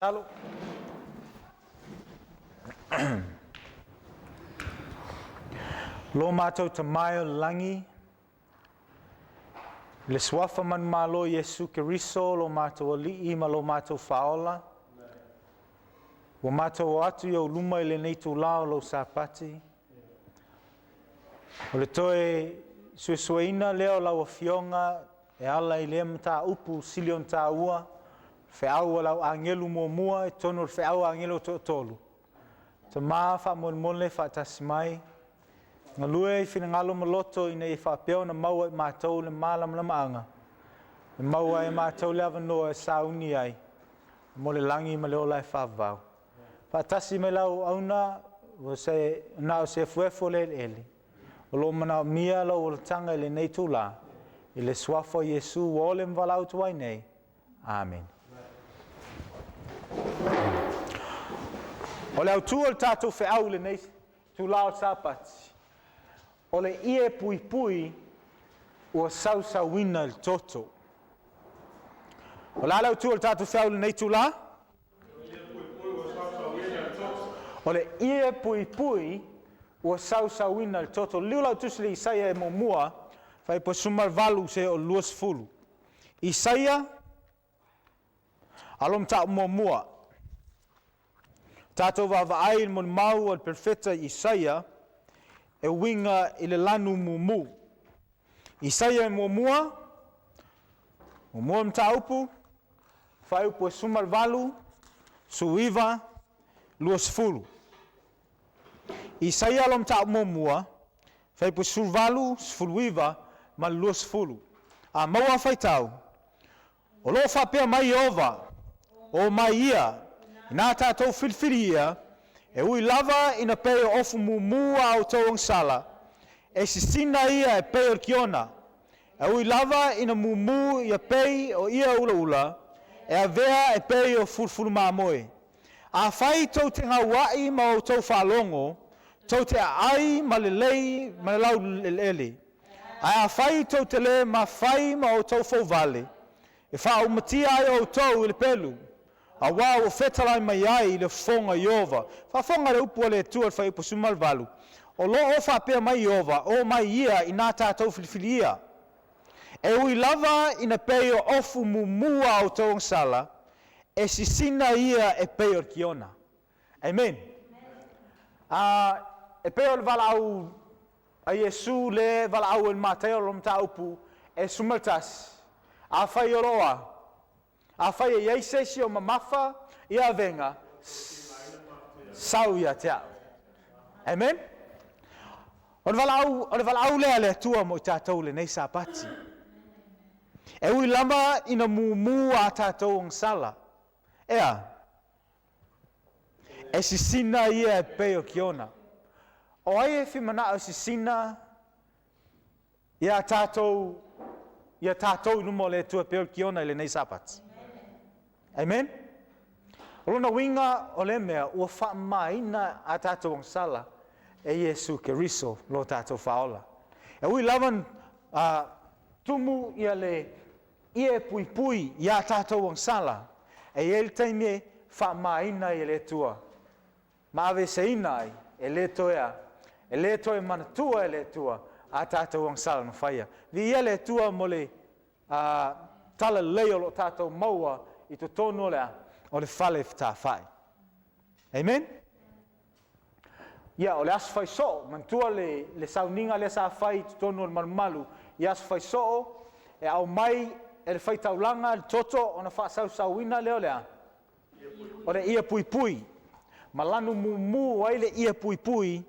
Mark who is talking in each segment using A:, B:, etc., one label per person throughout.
A: Talo. Lo mātou te mai o langi, le swafa man malo Yesu Keriso, lo mātou o li'i ma lo mātou whaola. Wa mātou o atu iau luma i le neitu lao lo sāpati. O le toe suesueina leo lau a fionga e ala i lea mta upu silion ta ua. Wheau lau angelu mua e tonu wheau angelu tolu. Ta maa wha mon le wha tasimai. Ngā lue i whina ngalo maloto i nei whapeo na maua i mātou le mālam la maanga. Le maua i mātou le avanoa e sauni ai. Mo le langi ma le ola e whavau. Whatasi me lau auna o se fuefo le ele. O lo mana mia lau o le tanga i le nei tula. I le swafo Yesu o le mwalau tuai nei. Amen. O le au tu o le tātou wheau le nei tula o tāpati. O le ie pui pui ua sausauina le toto. O la lau tu o le tātou wheau le nei tula? O le ie pui pui ua sausauina le toto. Liu lau tusi le Isaia e mua, fai po sumar valu se o luas fulu. Isaia, alom ta mua. Tātou vavaai mon mau al perfeta Isaia, e winga i le lanu mumu. Isaia e mua mta upu, fai upu e sumar valu, suiva, luas fulu. Isaia alom ta mua, fai upu survalu, sfuluiva, ma luas fulu. A maua fai tau, o lo whapea mai ova, o mai ia, nā tātou whilwhiri ia, e ui lava ina peo ofu mumua au tauang sala, e sisina ia e peo kiona, e ui lava ina mumu ia pei o ia ula ula, e a vea e pei o fulfulu maamoe. A whai tau te ngā wai ma o tau whalongo, tau te ai ma le lei ma le lau lele. A whai tau te le ma whai ma o tau fau vale, e wha o matia ai o tau i le pelu. A wau o whetalai mai ai le fonga Iova. Wha fonga le upu le tua whai upu sumal valu. O lo o whapea mai Iova, o mai ia i nā tātou whiliwhilia. E ui lava ina peo ofu mumua o tauang sala, e sisina ia e peo kiona. Amen. E peo le vala au a Yesu le vala au el mateo lom ta upu e sumaltas. A whai oroa. A whai e yeisesi o mamafa i a venga sau ia te au. Amen? O le vala au lea lea tua mo i tātou le nei sāpati. E ui lama ina mumu a tātou ang sala. Ea. E sisina ia e peo kiona. O ai e whimana o sisina ia tātou numo le tua peo kiona i le nei sāpati. Amen? Rona winga o le mea ua wha maina a tātou ang sala e Yesu Keriso lo tātou whaola. E ui lawan tumu ia le ie pui pui ia tātou ang sala e el taime wha maina i le tua. Maave se inai e le toe manatua e le tua a tātou ang sala no whaia. Vi ia le tua mo le tala leo lo tātou maua i to tono lea o le whale ta whai. Amen? Ia, o le asu whai so, mantua le sauninga le sa whai to tono le malumalu, i asu whai so, e au mai e le whai taulanga, le toto, o na wha sauina leo lea. O le ia pui pui. Ma lanu mumu ai le ia pui pui,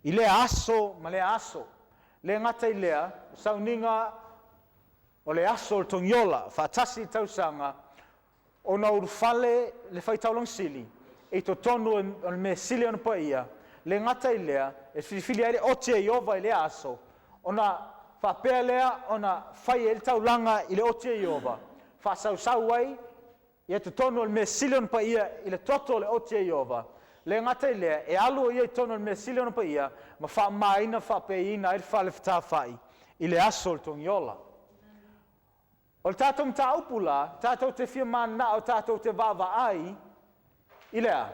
A: i le aso, ma le aso. Le ngata i lea, sauninga o le aso le Togiola, whatasi tausanga, o na urufale le whaitaulang sili, e to tonu o me sili ona pa ia, le ngata i lea, e whiwhili aere otia i ova i le aso, o na whapea lea, o na whai e le taulanga i le otia i ova, whasau ai, e to tonu o me sili ona pa ia, i le toto o le otia i ova, le ngata i lea, e alu i e tonu o me sili ona pa ia, ma wha maina whapea ina i le whale whita whai, i le aso le Togiola. O le tātou mta upula, tātou te whia mana o tātou te vava ai, I lea.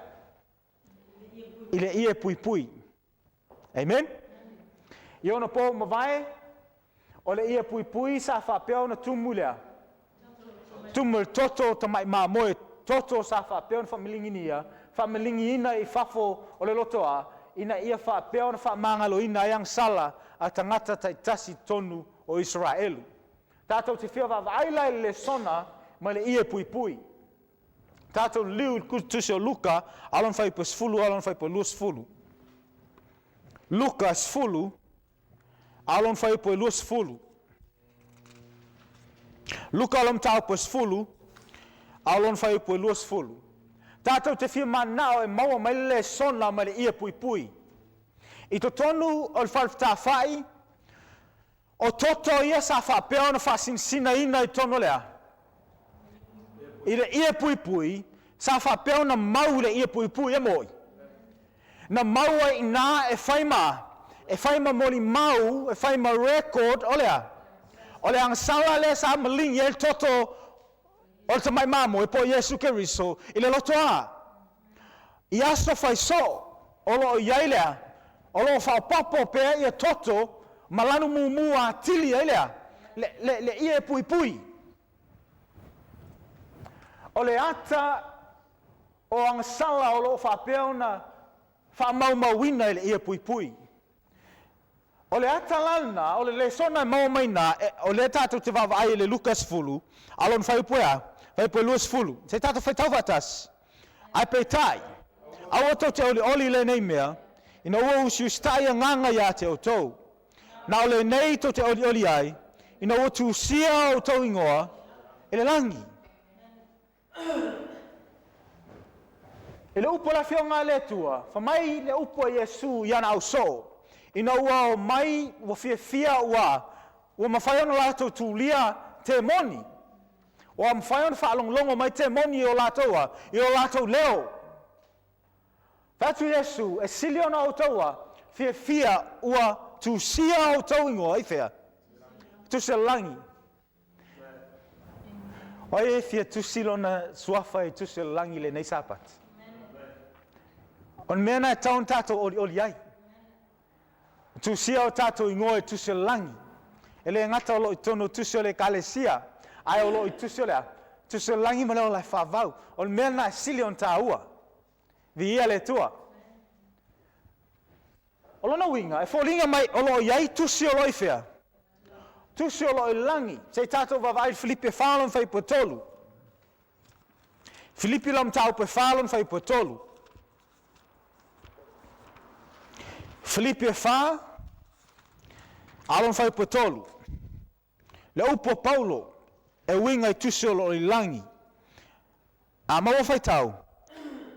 A: I le ia pui pui. Amen? I ona po mawai, o le ia pui pui sa whapea na tumu lea. Tumu toto ta mai mā moe, toto sa whapea na whamilingi ia, whamilingi ina I whafo o le lotoa, ina ia whapea na whamangalo ina yang sala a tangata tai tasi tonu o Israelu. Tātou te whia wawaaila le sona ma le ia pui pui. Tātou liu kutusi o Luka, alon whai pa sfulu, alon whai pa lua sfulu. Luka sfulu, alon whai pa lua sfulu. Luka alon tau pa sfulu, alon whai pa lua sfulu. Tātou te whia manao e maua mai le sona ma le ia pui pui. I to tonu o le whalfta whai, o toto ia sa whapea na whasinsina ina I tono lea. I le ia pui pui, sa whapea na mau le ia pui pui e moi. Na mau ai nā e whaima moli mau, e whaima record o lea. O le angsala le sa malingi e toto o le tamai mamo e po Yesu Keriso I le loto a. I aso whai so, o lo o iai lea, o lo whaupapo pēr I a toto, malanu mumu a tili e lea, le ia pui pui. O le ata o angsala o lo whapea na whamaumawina I le ia pui pui. O le ata lana, o le sona mau mai na, o le tātou te wawai le Lukas fulu, alon whaipuea, whaipue luas fulu. Se tātou whaitau watas, ai pe tai. Awa tau te oli le nei mea, ina ua usiu stai a nganga ia te o tau. Na o le nei tau te oli ai, ina ua tu sia o tau ingoa, e le langi. E le upo la whionga le tua, whamai le upo Yesu iana au so. Ina ua o mai wa fia ua mawhaiona lātou tūlia te moni. Ua mawhaiona whaalonglongo mai te moni o lātoua, I o lātou leo. Whatu Yesu, e siliona o taua, fia ua tūsia o tau ingoa, I whea. Tūsia langi. Oe fia tūsilona suafa I tūsia langi le nei sapat. On mea nai taun tātou oli ai. Tūsia o tātou ingoa I tūsia langi. E le ngata o lo I tono tūsia le kalesia. Ai o lo I tūsia lea. Tūsia langi ma leo lai whavau. On mea nai silion tā ua. Vi ia le tua. O lona winga, e fōlinga mai o lo iai tūsia o lo I whea. Tūsia o lo I langi. Se tātou wawai Filipe whālon whai po tolu. Filipe lam tau pe whālon whai po tolu. Filipe whā, alon whai po tolu. Le upo Paulo, e winga I tūsia o lo I langi. A maua whai tau.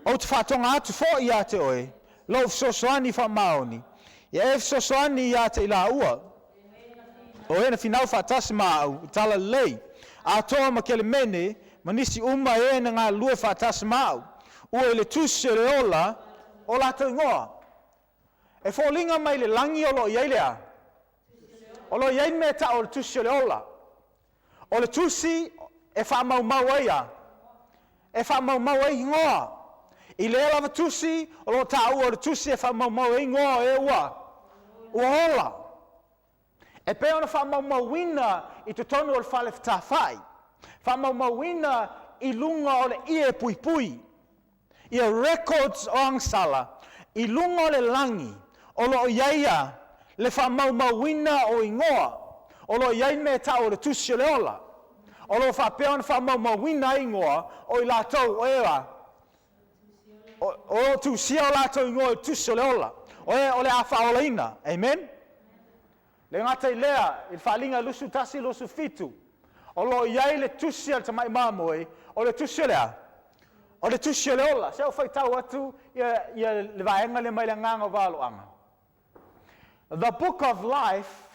A: O te whātonga atu fō I a te oe, lo fsosoani wha maoni. Ia e fsosoani I a te ila ua. O ena whinau whātasi māu, I tala lei. A toa ma kele mene, manisi uma e na ngā lua whātasi māu. Ua le tūsia le ola, o la tau ingoa. E fōlinga mai le langi o lo iai lea. O lo iai mea ta o le tūsia le ola. O le tūsi e whamau aia. E whamau ai ingoa. I le lava tusi, o lo ta ua o le tusi e whamau e ingoa e ua. Ua ola. E pe ona whamau wina I te tonu o le whale whai. Whamau wina I lunga o le ie pui pui. Ia records o angsala. I lunga o le langi. O lo iaia le whamau wina o ingoa. O lo iai me ta o le tusi o le ola. O lo whapea ona whamau wina ingoa o I lātou o ewa. O tu sia o lātou ingoa tu se le ola. O le awha ola ina. Amen? Le ngata I lea, I whalinga lusu tasi lusu fitu. O lo iai le tusi al tamai mamoe, o le tusi lea. O le tusi le ola. Se o whai tau atu, ia le vaenga le mai le nganga walo anga. The Book of Life,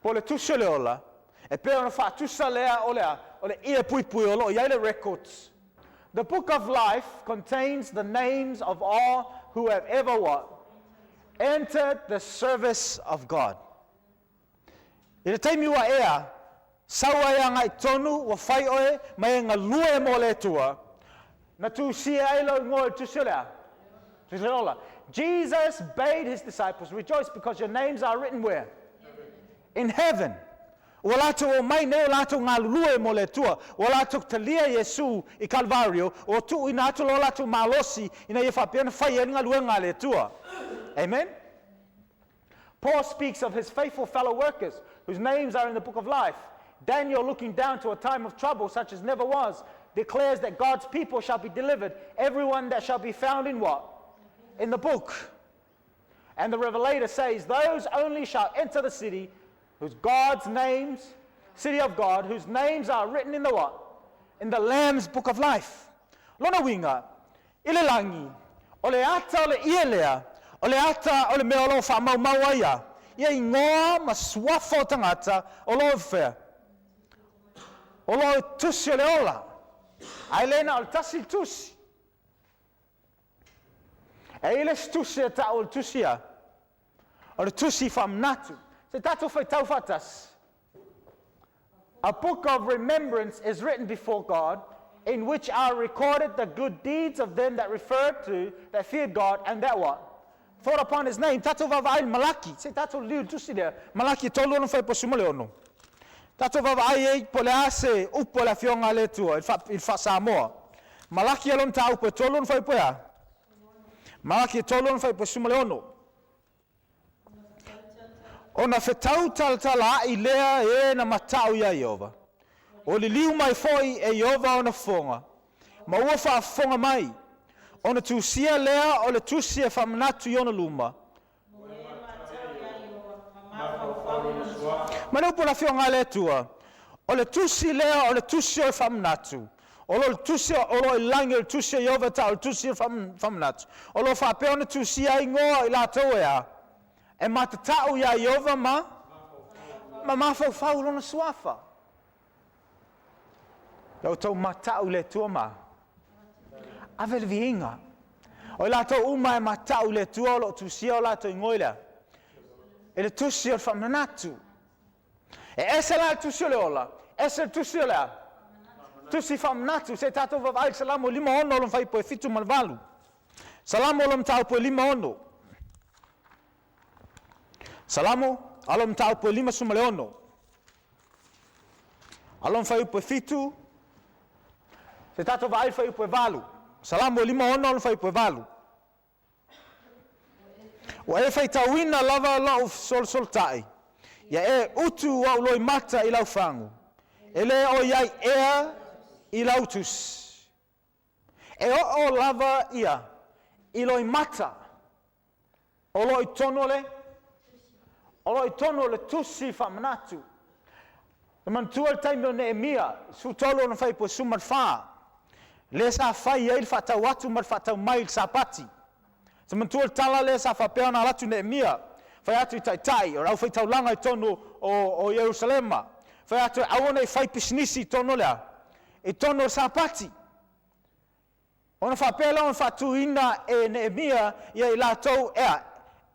A: po le tusi le ola, e pe ona wha tusa lea o le ia pui pui o lo iai le records. The Book of Life contains the names of all who have ever what? Entered the service of God. I le taimi ua ea, saua ea ngai tonu, wa whai oe, mai ngā lua e mo le tua, Na tu sia elo ngol tu sila. Jesus bade his disciples, rejoice because your names are written where? In heaven. Wala tu o mai ne la tu ngalulue mo le tua. Wala tu talia Yesu I Calvario. O tu ina tu lola tu malosi ina ye fapian fai ngalue ngale tua. Amen. Paul speaks of his faithful fellow workers whose names are in the book of life. Daniel, looking down to a time of trouble such as never was, declares that God's people shall be delivered, everyone that shall be found in what? In the book. And the Revelator says, those only shall enter the city whose God's names, city of God, whose names are written in the what? In the Lamb's book of life. Lona winga, ilelangi, ole ata ole ielea, ole ata ole meolo fa mau mauaia, ia ingoa ma swafo tangata, olo fea. Olo tusi ole ola. Ailena ol tasi tusi. Eiles tusi ta ol tusia. Ol tusi fam natu. Se tato fai tau fatas. A book of remembrance is written before God, in which are recorded the good deeds of them that referred to, that feared God, and that what? Thought upon his name. Tato vavai malaki. Se tato liu tusi there. Malaki tolu ono fai posumole ono. Tato vavai po le ase upo la fionga le tua, il fa Samoa. Malaki alon ta upo tolu ono fai poia. Malaki tolu ono fai posumole ono. Ona fetau tala I lea na matau ya Yehova. O li liu mai foi Yehova ona fonga. Ma ua fa fonga mai. Ona tu sia lea o le tu sia famnatu yona luma. Ma ne la fionga le tua. O le tu si lea o le tu sia famnatu. O lo tu sia o lo lange le tu sia Yehova ta o tu sia famnatu. O lo fa pe ona tu sia ingoa I la toea. E matatau ya Yehova ma mafau lona suafa. Lau tau matau le tua ma. Avel viinga. O la tau uma e matau le tua lo tu sia o la tau ingoila. E le tu sia o whamanatu. E ese la tu sia le ola. Ese tu sia le. Tu si whamanatu. Se tato vavai salamo lima ono lom fai po e fitu malvalu. Salamo lom tau po e lima ono. Salamo, alom tau po lima sumaleono. Alom fai po fitu. Se tato vai fai po valu. Salamo lima ono alom fai po valu. O e fai tauina lava lau sol tai. Ia e utu au loi mata I lau fangu. Ele o iai ea I lau tus. E o lava ia. I loi mata. O loi tonole. Olo I tono le tusi whamanatu. E mantua taimi o Nehemia, su tolo na whai po sumar wha. Le sa whai eil whatau atu mar whatau mai sa pati. Se mantua tala le sa whapea na ratu Nehemia. Whai atu I tai, o rau whai tau langa I tono o Jerusalema. Whai atu awana I whai pisnisi tono lea. I tono sa pati. Ona whapea lawan whatu ina e Nehemia ia I la tau ea.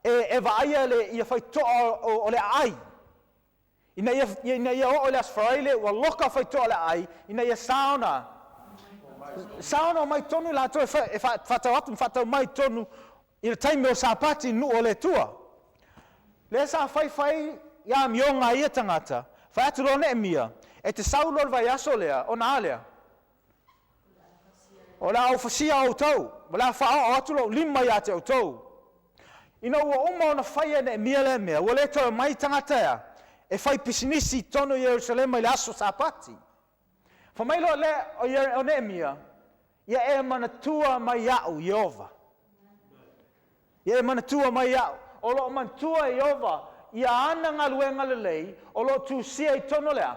A: E vaia le ia fai to o le ai. Ina ia o le asfraile wa loka fai to le ai. Ina ia sauna. Sauna mai tonu la to e fatau atu fatau mai tonu I le taimi o sapati nu o le tua. Le sa fai ia mionga ia tangata. Fai atu lo Nehemia. E te saulo le vai aso lea o na alea. O la au fasia o tau. O la faa o atu lo lima ia te o tau. Ina ua uma ona whaia Nehemia le mea, ua le toa mai tangata ea, e whai pisinisi tono Jerusalema I le aso sa pati. Whamailo le o Nehemia, ia e manatua mai au Yehova. Ia e manatua mai au. O lo manatua Yehova, ia ana ngaluenga le lei, o lo tu sia I tono lea.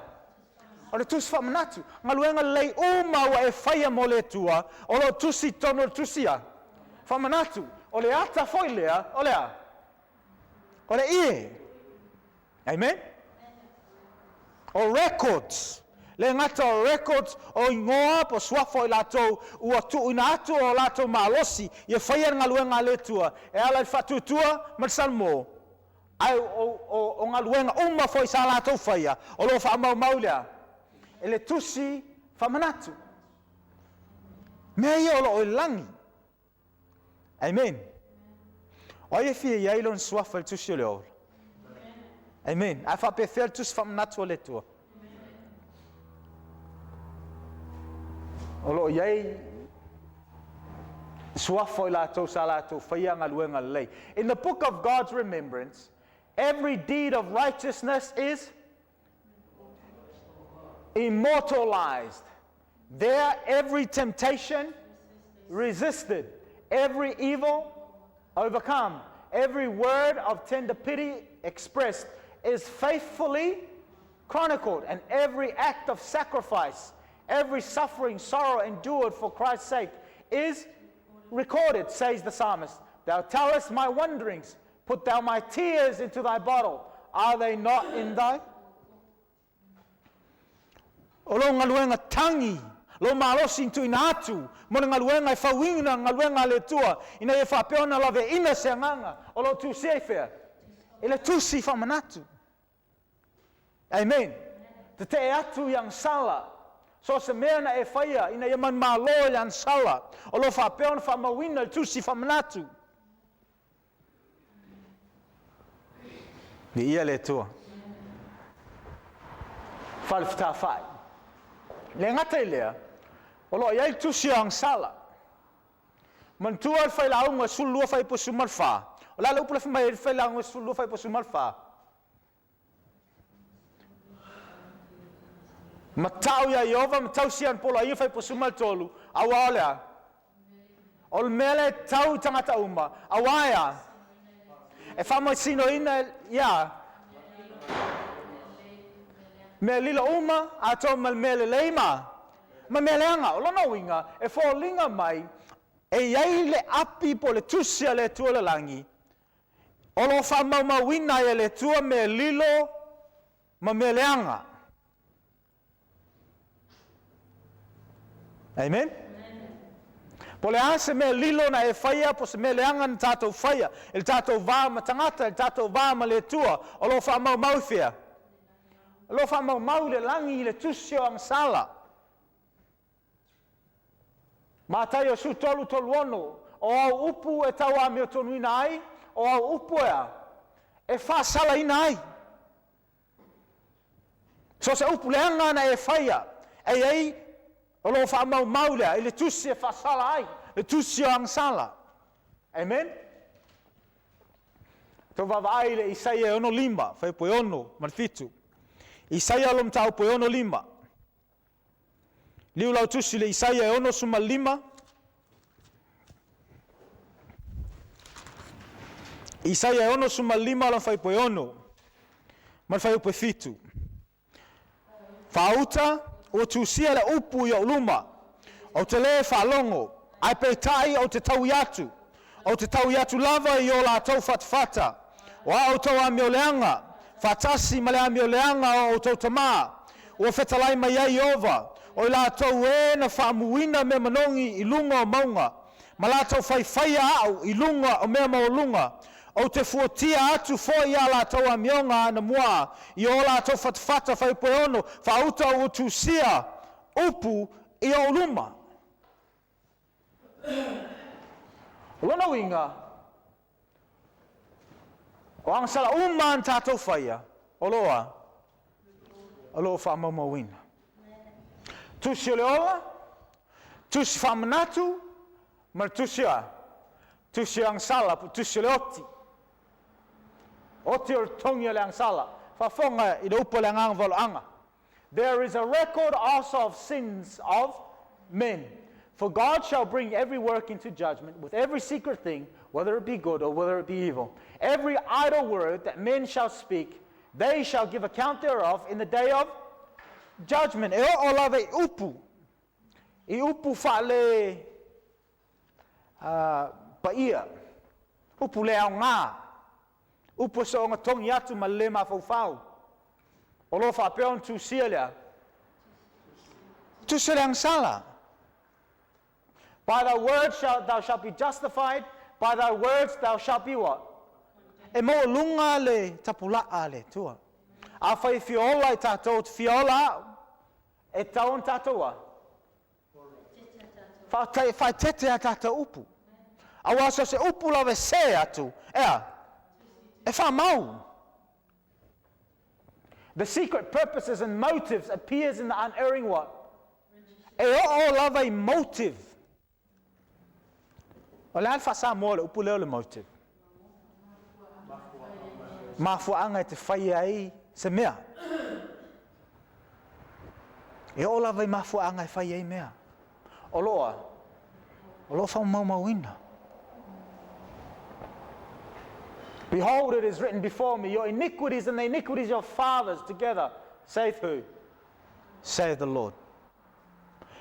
A: O le tusi whamanatu, ngaluenga le lei uma ua e whaia mo le tua, o lo tusi tono le tusia. Whamanatu. O le ata foi lea, o lea. O le ie. Amen? O records. Le ngata o records o ingoa po swafo I latou ua tu ina atu o latou malosi ia whaia ngaluenga le tua. E ala I whatutua marsalmo. Ai o ngaluenga uma foi sa latou whaia. O lo wha mau lea. E le tusi whamanatu. Mea ia o lo o langi. Amen. O ia fia ia ilon suafa le tusi o le ola. Amen. A wha pe whea tusi whamanatu o le tua. O lo iai suafa i la tau sa la tau whaia ngaluenga lei. In the book of God's remembrance, every deed of righteousness is immortalized. There, every temptation resisted, every evil overcome, every word of tender pity expressed is faithfully chronicled, and every act of sacrifice, every suffering, sorrow endured for Christ's sake is recorded, says the psalmist. Thou tellest my wanderings, put thou my tears into thy bottle. Are they not in thy? O lo ngaluenga tangi, lo malosi intu ina atu, mo ngaluenga I whawinga ngaluenga le tua, ina e whapeona lave ina se nganga, o lo tu sefea, ele tusi whamanatu. Amen. Te te atu yang sala, so se mea na e whaia, ina e man malo yang sala, o lo whapeona whamawina le tusi whamanatu. Ni ia le tua. Whalifta whai. Le ngata lea, o lo iai tusi ang sala. Man tua al whai launga sulua whai po sumal wha. O la upula whai launga sulua whai po sumal wha. Matau ia Iova, matau sian polo ia whai po sumal tolu. Awa olea. O mele tau tangata uma. Awaya. E whamai sino ina ia. Me lila uma, a tau mele leima. Ma mele anga, o lona winga, e fo linga mai, e iai le api po le tusia le tua le langi. O lo whamau mawina e le tua me lilo, ma mele anga. Amen? Po le ase me lilo na e whaia, po se me le anga na tātou whaia. Il tātou vā ma tangata, il tātou vā ma le tua, o lo whamau mawhia. Lo whamau mau le langi le tusio ang sala. Mātai o su tolu ono, o au upu e tau a meo tonu ina ai, o au upu ea, e wha sala ina ai. So se upu le anga na e whaia, e ei, o lo whamau mau lea, e le tusi e wha sala ai, le tusio ang sala. Amen? Tau vavai le Isaia ono lima, whai poe ono, malfitu. Isaia lom tau poe ono lima. Liu lau tusi le Isaia ono suma lima. Isaia ono suma lima lam fai poe ono. Man fai upe fitu. Fauta o tusia le upu i o luma. O te le whalongo. Ai peitai o te tau iatu. O te tau iatu lava i o la tau fatfata. O au tau a meoleanga. Fatasi ma le a meoleanga o tau tamaa. O fetalai mai ai ova. O i la tau e na whaamuina me manongi i lunga o maunga. Ma la tau whaia au i lunga o mea maolunga. O te fuatia atu fo i a la tau a mionga na mua. I o la tau fatfata whai poe ono. Whauta o tusia upu i o luma. Lona winga. O angsala uman tātou whaia. O loa. O loa whamamawina. Tusi o le ola, tusi whamanatu, mar tusi a. Tusi ang sala, tusi o le oti. Oti o tongi o le ang sala. Whafonga i le upo le ang valo anga. There is a record also of sins of men. For God shall bring every work into judgment with every secret thing, whether it be good or whether it be evil. Every idle word that men shall speak, they shall give account thereof in the day of judgment. E o lave upu. I upu whale paia. Upu le au ngā. Upu so ngā tongi atu ma le ma fau. O lo whapeon tu sialia. Tu sialia sala. By thy words thou shalt be justified. By thy words thou shalt be what? E mo lunga le tapulaa le tua. A whai fiola I tātou te fiola, e taon tātoua. whai tete a tata upu. Awa so se upu lawe se atu. E wha mau. The secret purposes and motives appears in the unerring what? E o lawe motive. O le alfa sa mo le upu leo le motive. Mafuanga te whai ai se mea. E o lawe mafuanga e whai ai mea. O loa wha mau. Behold, it is written before me, your iniquities and the iniquities of your fathers together, saith who? Saith the Lord.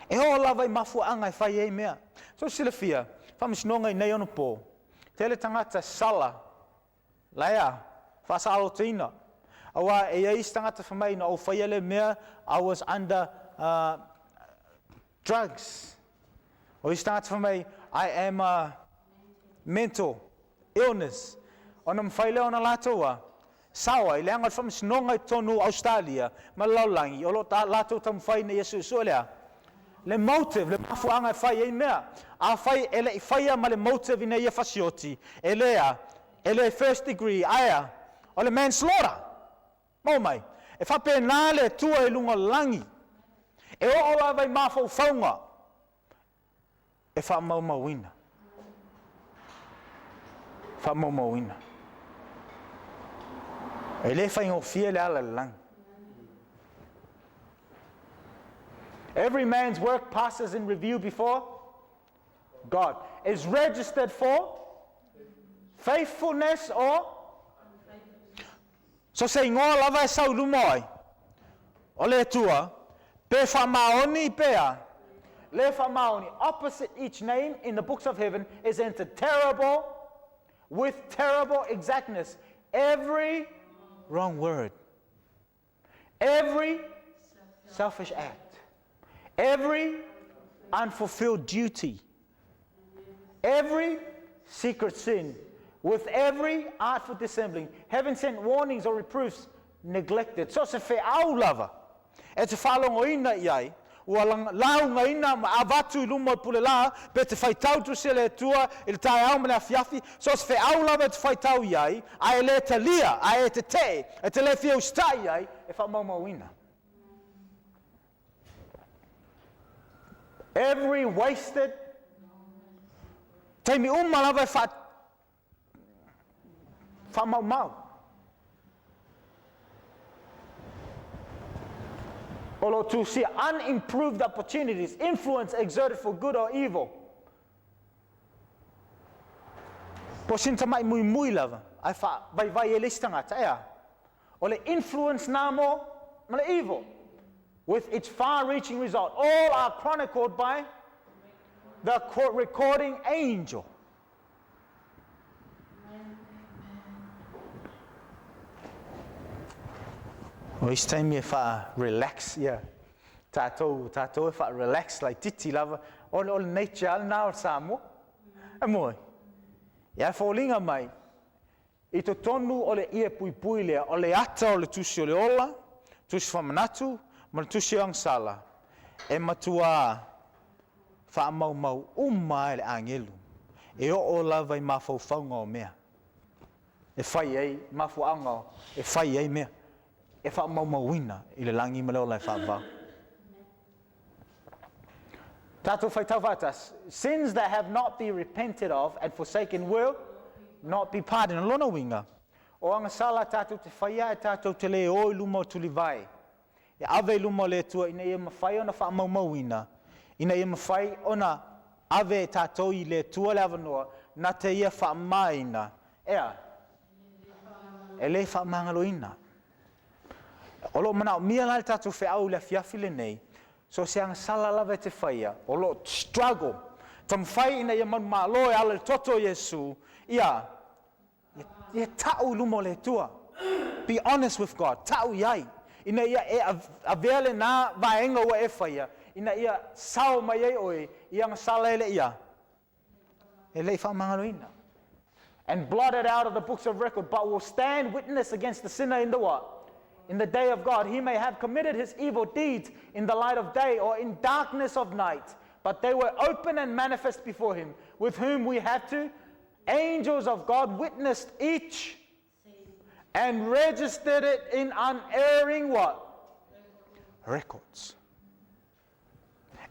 A: E o lawe mafuanga e whai ai mea. So sila fia, whamisnonga I nei ono pō. Tele tangata sala, laia, whasalo tina. Awa e eis tangata whamai na o whaiale mea, I was under drugs. O eis tangata whamai, I am mental illness. Ona mwhaile ona latoa. Sawa, I leanga whamisnonga I tonu Australia, ma laulangi, o lo ta lato tam whai na Yesu suolea. Le motive, le mafuanga e whai ei mea. A whai, ele I whaia ma le motive ina ia whasioti. Ele first degree, aia. O le manslaughter. Mau mai. E whape nā le tua e lunga langi. E o ola vai mawhau whaunga. E wha mauina. Wha mauina. E le whai ngō fia le ala le langi. Every man's work passes in review before God. Is registered for faithfulness or? So say ngō lava e sau lumoi. O le tua, pe wha maoni pea. Le wha maoni, opposite each name in the books of heaven is entered terrible, with terrible exactness. Every wrong word. Every selfish act. Every unfulfilled duty. Every secret sin. With every artful dissembling. Heaven sent warnings or reproofs neglected. So se fe au lava. E te whalongo ina iai. Ua launga ina ma avatu I lumo pule la. Pe te whaitau tu se le tua. I le tae au mele a fiafi. So se fe au lava e te whaitau iai. A e le te lia. A e te te. E te le fia usta iai. E wha mau ina. Every wasted. Teimi lava e wha mau. Or to see unimproved opportunities, influence exerted for good or evil. Po sinta mai mui lava. Ai wha vai e listanga ea. O le influence namo ma le evil. With its far-reaching result. All are chronicled by the recording angel. O each time e wha relax, yeah. Tātou e wha relax, like titi lava. All nature, al nā o Samoa. E moi. Ia whaulinga mai. I to tonu o le ia pui lea, o le ata o le tusi o le ola, tusi whamanatu, ma le tusi o angsala. E matua wha mau e le angelu. E o lava I mawhauwhaunga o mea. E whai ei, mawhuanga e whai ei mea. E wha mauina I le langi ma leo lai wha. Tātou whaitau whatas. Sins that have not been repented of and forsaken will not be pardoned. Lona winga. O anga sala tātou te whaia e tātou te le oi lumo tuli vai. E ave lumo le tua ina ia mawhai ona wha mauina. Ina ia mawhai ona ave tātou I le tua le avanoa na te ia wha maina. Ea. E le wha mangaloina. O lo mana mia lai tātou wheau le fiafi le nei. So se anga sala lava te whaia. O lo struggle. Tam whai ina ia malo e ala le toto Yesu. Ia tau lumo le tua. Be honest with God. Tau iai. Ina ia e avele nā vaenga ua e whaia. Ina ia sao mai ei oi. Ia anga sala ele ia. E lei wha mangaloina. And blotted out of the books of record. But will stand witness against the sinner in the what? In the day of God, he may have committed his evil deeds in the light of day or in darkness of night. but they were open and manifest before him, with whom we have to. Angels of God witnessed each and registered it in unerring what? Records.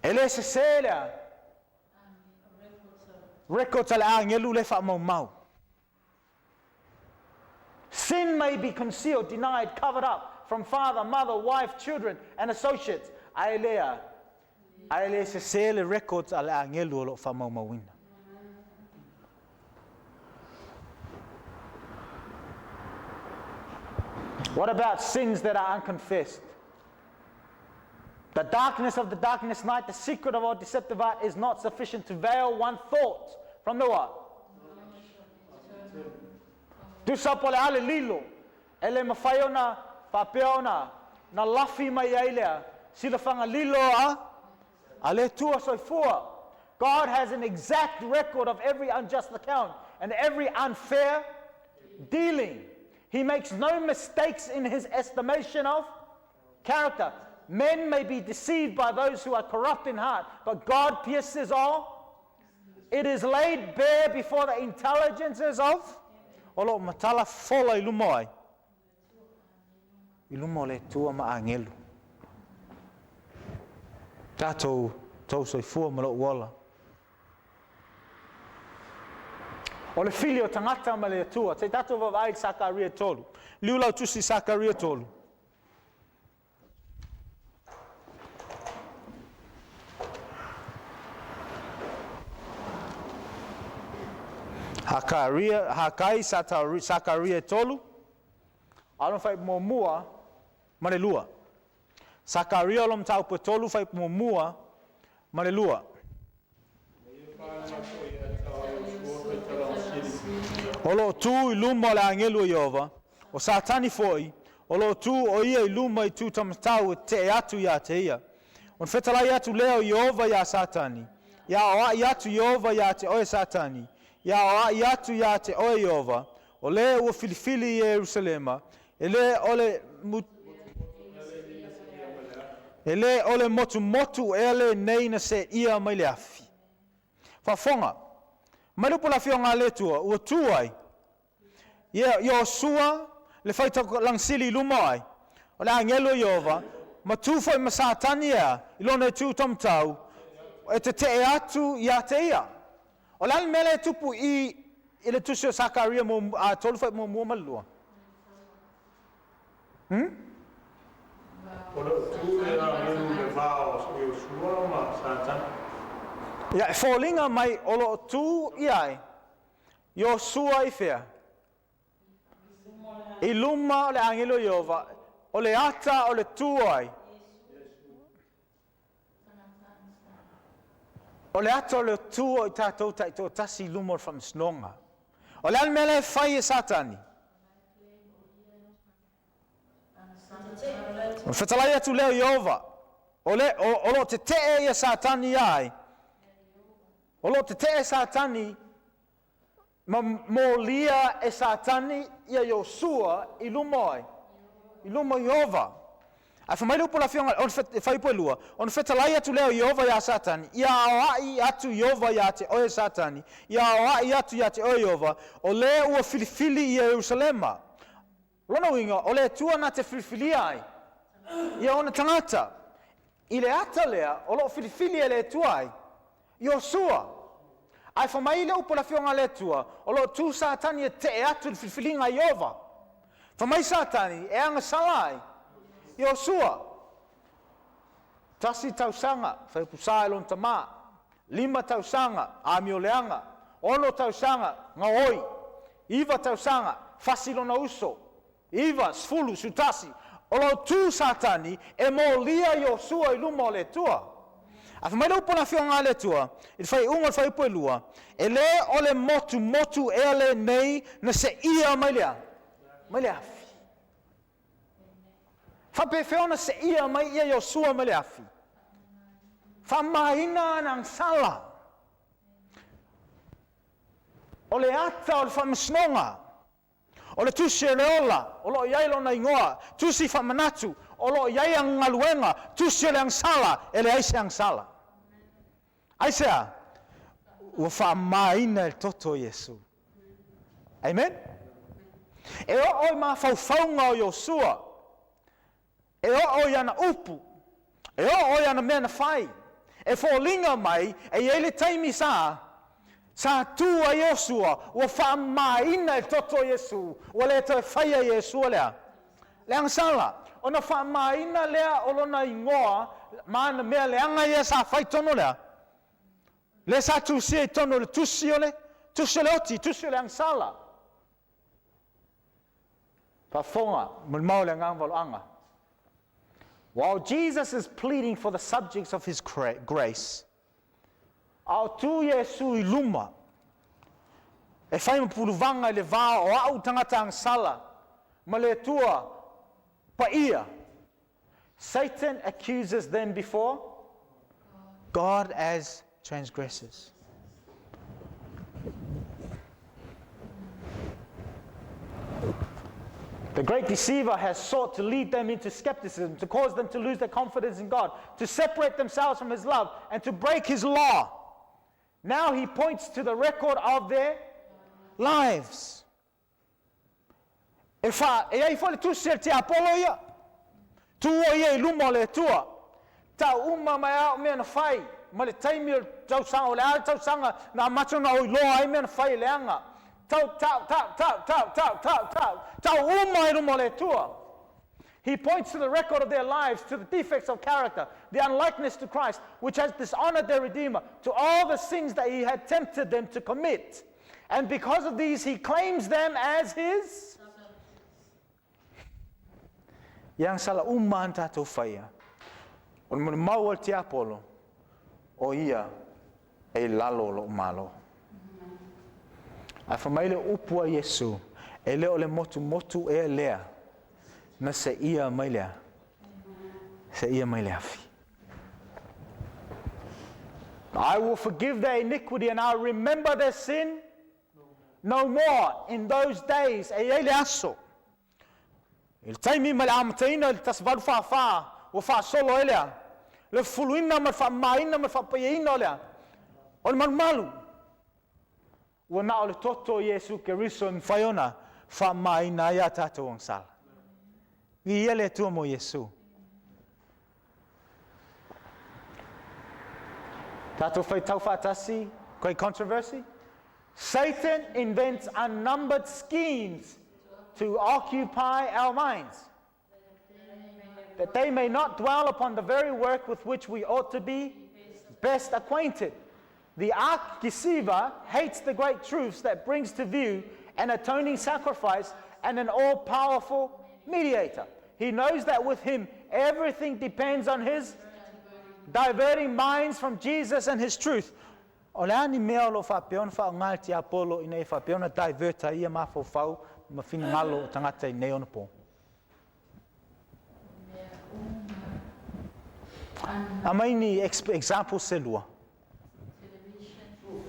A: Ele se selea. Records ala angelu le fa mau. Sin may be concealed, denied, covered up from father, mother, wife, children, and associates. Aelea se sele records ala angelu lo fa mau. What about sins that are unconfessed? The darkness of the darkness night, the secret of our deceptive art is not sufficient to veil one thought from the what? Tu sapole ale lilo, ele mafaiona, papeona, na lafi mai ailea, sila fanga lilo ale tua soifua. God has an exact record of every unjust account and every unfair dealing. He makes no mistakes in his estimation of character. Men may be deceived by those who are corrupt in heart, but God pierces all. It is laid bare before the intelligences of Olo matala fola ilumo ai. Ilumo le tua maangelu. Tatou soifua ma lo wala. O le fili o tangata ma le tua, te tatou vavai Sakaria tolu. Liulau tusi Sakaria tolu. Hakai Sakaria tolu. Alon fai momua malelua. Sakaria lom tau petolu fai momua malelua. Olo tu iluma la angelu Yehova. O satani foi. Olo tu o ia iluma I tu tamtau te atu ya te ia. On fetala ya tu leo Yehova ya satani. Ya o ya tu Yehova ya te o satani. Ya o ya tu ya te o Yehova. Ole o filifili Jerusalema. Ele ole motu ele nei na se ia mai le afi. Fafonga. Malupo la fionga le tua, ua tuai. Yo sua, le faita langsili lumai. O le angelo Yehova, ma tu foi masatani ea, ilona tu tamtau, e te atu ia te ia. O le mele tupu ile tusio Sakaria a tolu foi mo malua.
B: O tu le angelo le vao, o sua ma satani.
A: Ja, fallinga mai olo tu iai. Yo sua I fea. Iluma le angelo Yehova. Ole ata ole tuai. Ole ata ole tuai tatou taito tasi lumor from snonga. Ole almele fai satani. Fatalaya tu leo Yehova. Olo te ia satani ai. Olo te satani mo lia e satani ia Yosua ilumoi ilumo Yehova a famai lupo la fionga on fai polua on fetalai atu leo Yehova ya satani ia ai atu Yehova ya te o satani ia ai atu ya te o Yehova o le ua filifili I Jerusalema lona winga o le tua na te filifili ai ia ona tangata ile ata lea o lo filifili ele tuai Yosua ai famai le upo la fionga le tua o lo tu satani e te atu filfilinga Yehova famai satani e anga salai Yosua tasi tausanga fai pusai lon tama 5 tausanga amioleanga 1 tausanga ngaoi iva tausanga fasilona uso iva sfulu sutasi o lo tu satani e mo lia Yosua I luma o le tua a famai lo pona fionga le tua il fai unga fai poelua ele ole motu ele nei na se ia mai le afi fa pe feona se ia mai ia Yosua mai le afi fa mahina nang sala ole ata ole fa msnonga ole tusi leola olo yailo na ingoa tusi fa manatu olo yai ang ngaluenga tusi le ang sala ele ai se ang sala Ai sea, ua whaamaina il toto Yesu. Amen? E o ma whauwhaunga o Yosua. E o ana upu. E o ana mea na whai. E wholinga mai, e ele taimi sa tua Yosua, ua whaamaina il toto Yesu, ua le toi whaia Yesua lea. Leang sala, ona whaamaina lea o lona ingoa, maana mea leanga ia sa whai tono lea. Le sa tusia I tono le tusi o le oti, tusi o leang sala. Whafonga, mulmau le ngangvalo anga. While Jesus is pleading for the subjects of his grace, au tu Yesu I luma, e whai mapuluvanga le vā o au tangata ang sala, ma le tua pa ia. Satan accuses them before God as transgressors. The great deceiver has sought to lead them into skepticism, to cause them to lose their confidence in God, to separate themselves from his love, and to break his law. Now he points to the record of their lives. E ai fole tu ser te apolo ia. Tu o ia luma le tua. Ta uma mai au me na fai. Ma le taimi o tau sanga o le au tau sanga na macho na o loa ai me na fai leanga. Tau uma I luma le tua. He points to the record of their lives, to the defects of character, the unlikeness to Christ, which has dishonored their Redeemer, to all the sins that he had tempted them to commit. And because of these, he claims them as his. Yang sala umman tatou whaia. O muna mau al te apolo, o ia e lalo lo malo. A whamaile upua Yesu, e leo le motu e lea, na se ia mai lea. Se ia mai lea fi. I will forgive their iniquity and I'll remember their sin no more in those days. E ele aso. Il taimi ma le amataina il tasvaru wha o wha solo elea. Le fuluina ma wha maina ma wha paieina lea. O le malu. Ua na o le toto Yesu Keriso in whaiona wha maina ia tātou ang sala. I ele tua mo Yesu. Tātou whai tau whātasi, koe controversy. Satan invents unnumbered schemes to occupy our minds, that they may not dwell upon the very work with which we ought to be best acquainted. The arch-deceiver hates the great truths that brings to view an atoning sacrifice and an all-powerful mediator. He knows that with him everything depends on his diverting minds from Jesus and his truth. O le ani mea lo whapeona whaongai te apolo i nei whapeona diverta ia mawhau ma whina ngalo o tangata I nei ona po. A mai ni example se lua.
C: Television,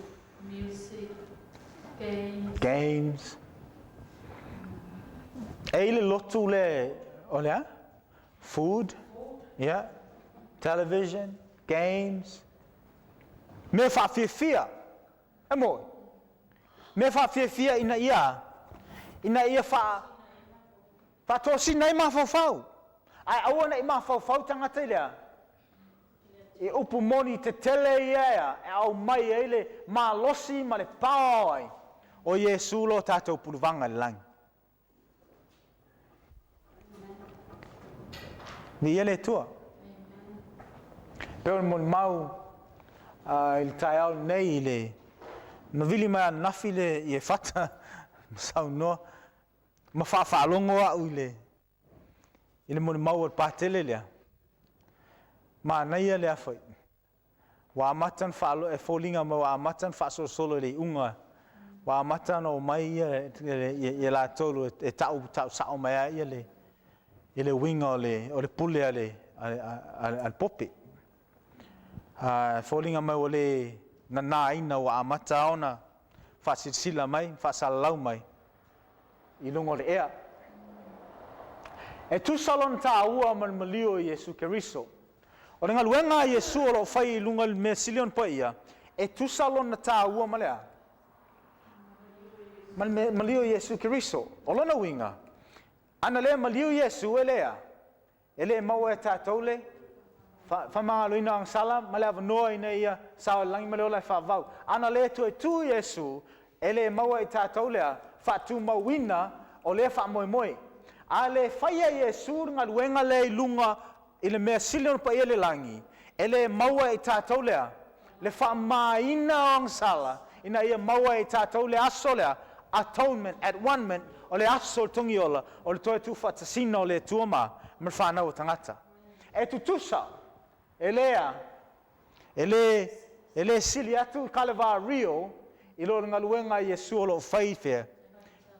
C: music, games.
A: E le lotu le, o lea? Food, yeah. Television, games. Me whawhiawhia. E moi. Me whawhiawhia ina ia. Ina ia whatosi nei mawhawhau. Ai aua nei mawhawhau tangata I lea. E upu moni te tele ia. E au mai eile malosi ma le pao ai. O Yesu lo tātou puluvanga le langi. Ni ele tua. Pero mon mau il tai au nei le no vili mai nafi le I fata sau no ma fa longo au ile mon mau o patele le ma nei le afai wa matan fa lo e folinga ma wa matan fa solo le unga wa matan o mai e la tolu e tau sa o mai ile winga o le pule al popi. Falling mai ole na ina wa amata ona fasila mai fasalau mai I lungo le ea e tu salon ta ua man malio Yesu Keriso O renga luenga Yesu o lo fai lunga me silion pa ia. E tu salon na ta ua malea. Malio Yesu Kiriso. O lona winga. Ana le malio Yesu elea. Ele mau e tātou le. Fa maa loina ang sala. Malea vanoa ina ia. Sao langi maleo lai fa vau. Ana le tu e tu Yesu. Ele mau e tātou lea. Fa tu mawina. O le fa moe moe. A le faya Yesu nga luenga le lunga. Ile mea silion pa ele langi. Ele maua e tātou lea. Le wha maina ang sala. Ina ia maua e tātou le aso lea. Atonement, at one-ment. O le aso Togiola. O le toe tu whatasina o le tuama. Mer whanau o tangata. E tu tusa. Elea. Ele sili atu kaleva rio. Ilo nga luenga Yesu o lo whaifea.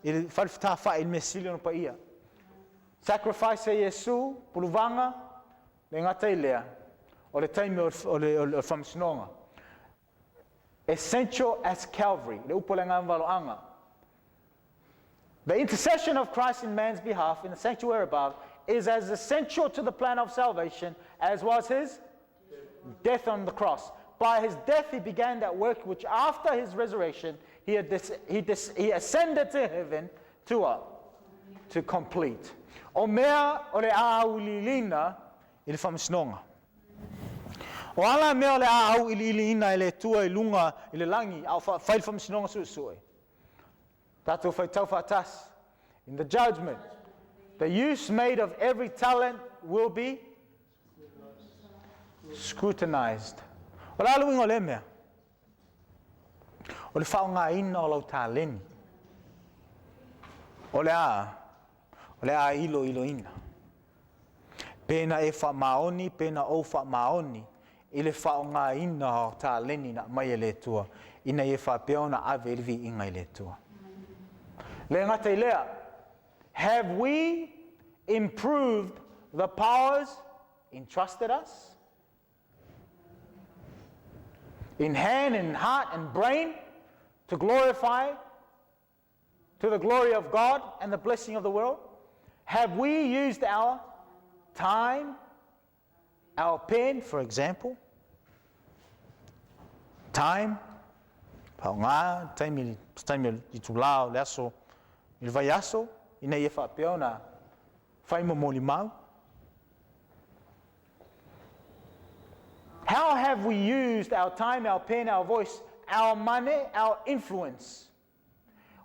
A: Ile whalifta wha il me silion pa ia. Sacrifice e Yesu. Puluvanga. Le ngata ilea, o le taime o le whamsinonga. Essential as Calvary, le upo le ngāwaloanga. The intercession of Christ in man's behalf in the sanctuary above is as essential to the plan of salvation as was his death on the cross. By his death he began that work which after his resurrection he ascended to heaven to complete. O mea o le aulilina i le whamasinonga. O ala mea le au ili ina i le tua i lunga i le langi au whai whamasinonga suesue. Tātou whai tau whatas. In the judgment, the use made of every talent will be scrutinized. O le aluinga o le mea. O le whao ngā ina o lau tā leni. O le a ilo ina. Pena e wha maoni, pena o wha maoni. I le wha o ngā ina o tā leni na mai e le tua. Ina e wha peona ave ilvi inga i le tua. Le ngata i lea. Have we improved the powers entrusted us? In hand and heart and brain to glorify to the glory of God and the blessing of the world? Have we used our time, our pen, for example? Time, paunga, time i tulao, leaso, il vaiaso, ina ia whapeona, whai momoli mau. How have we used our time, our pen, our voice, our money, our influence?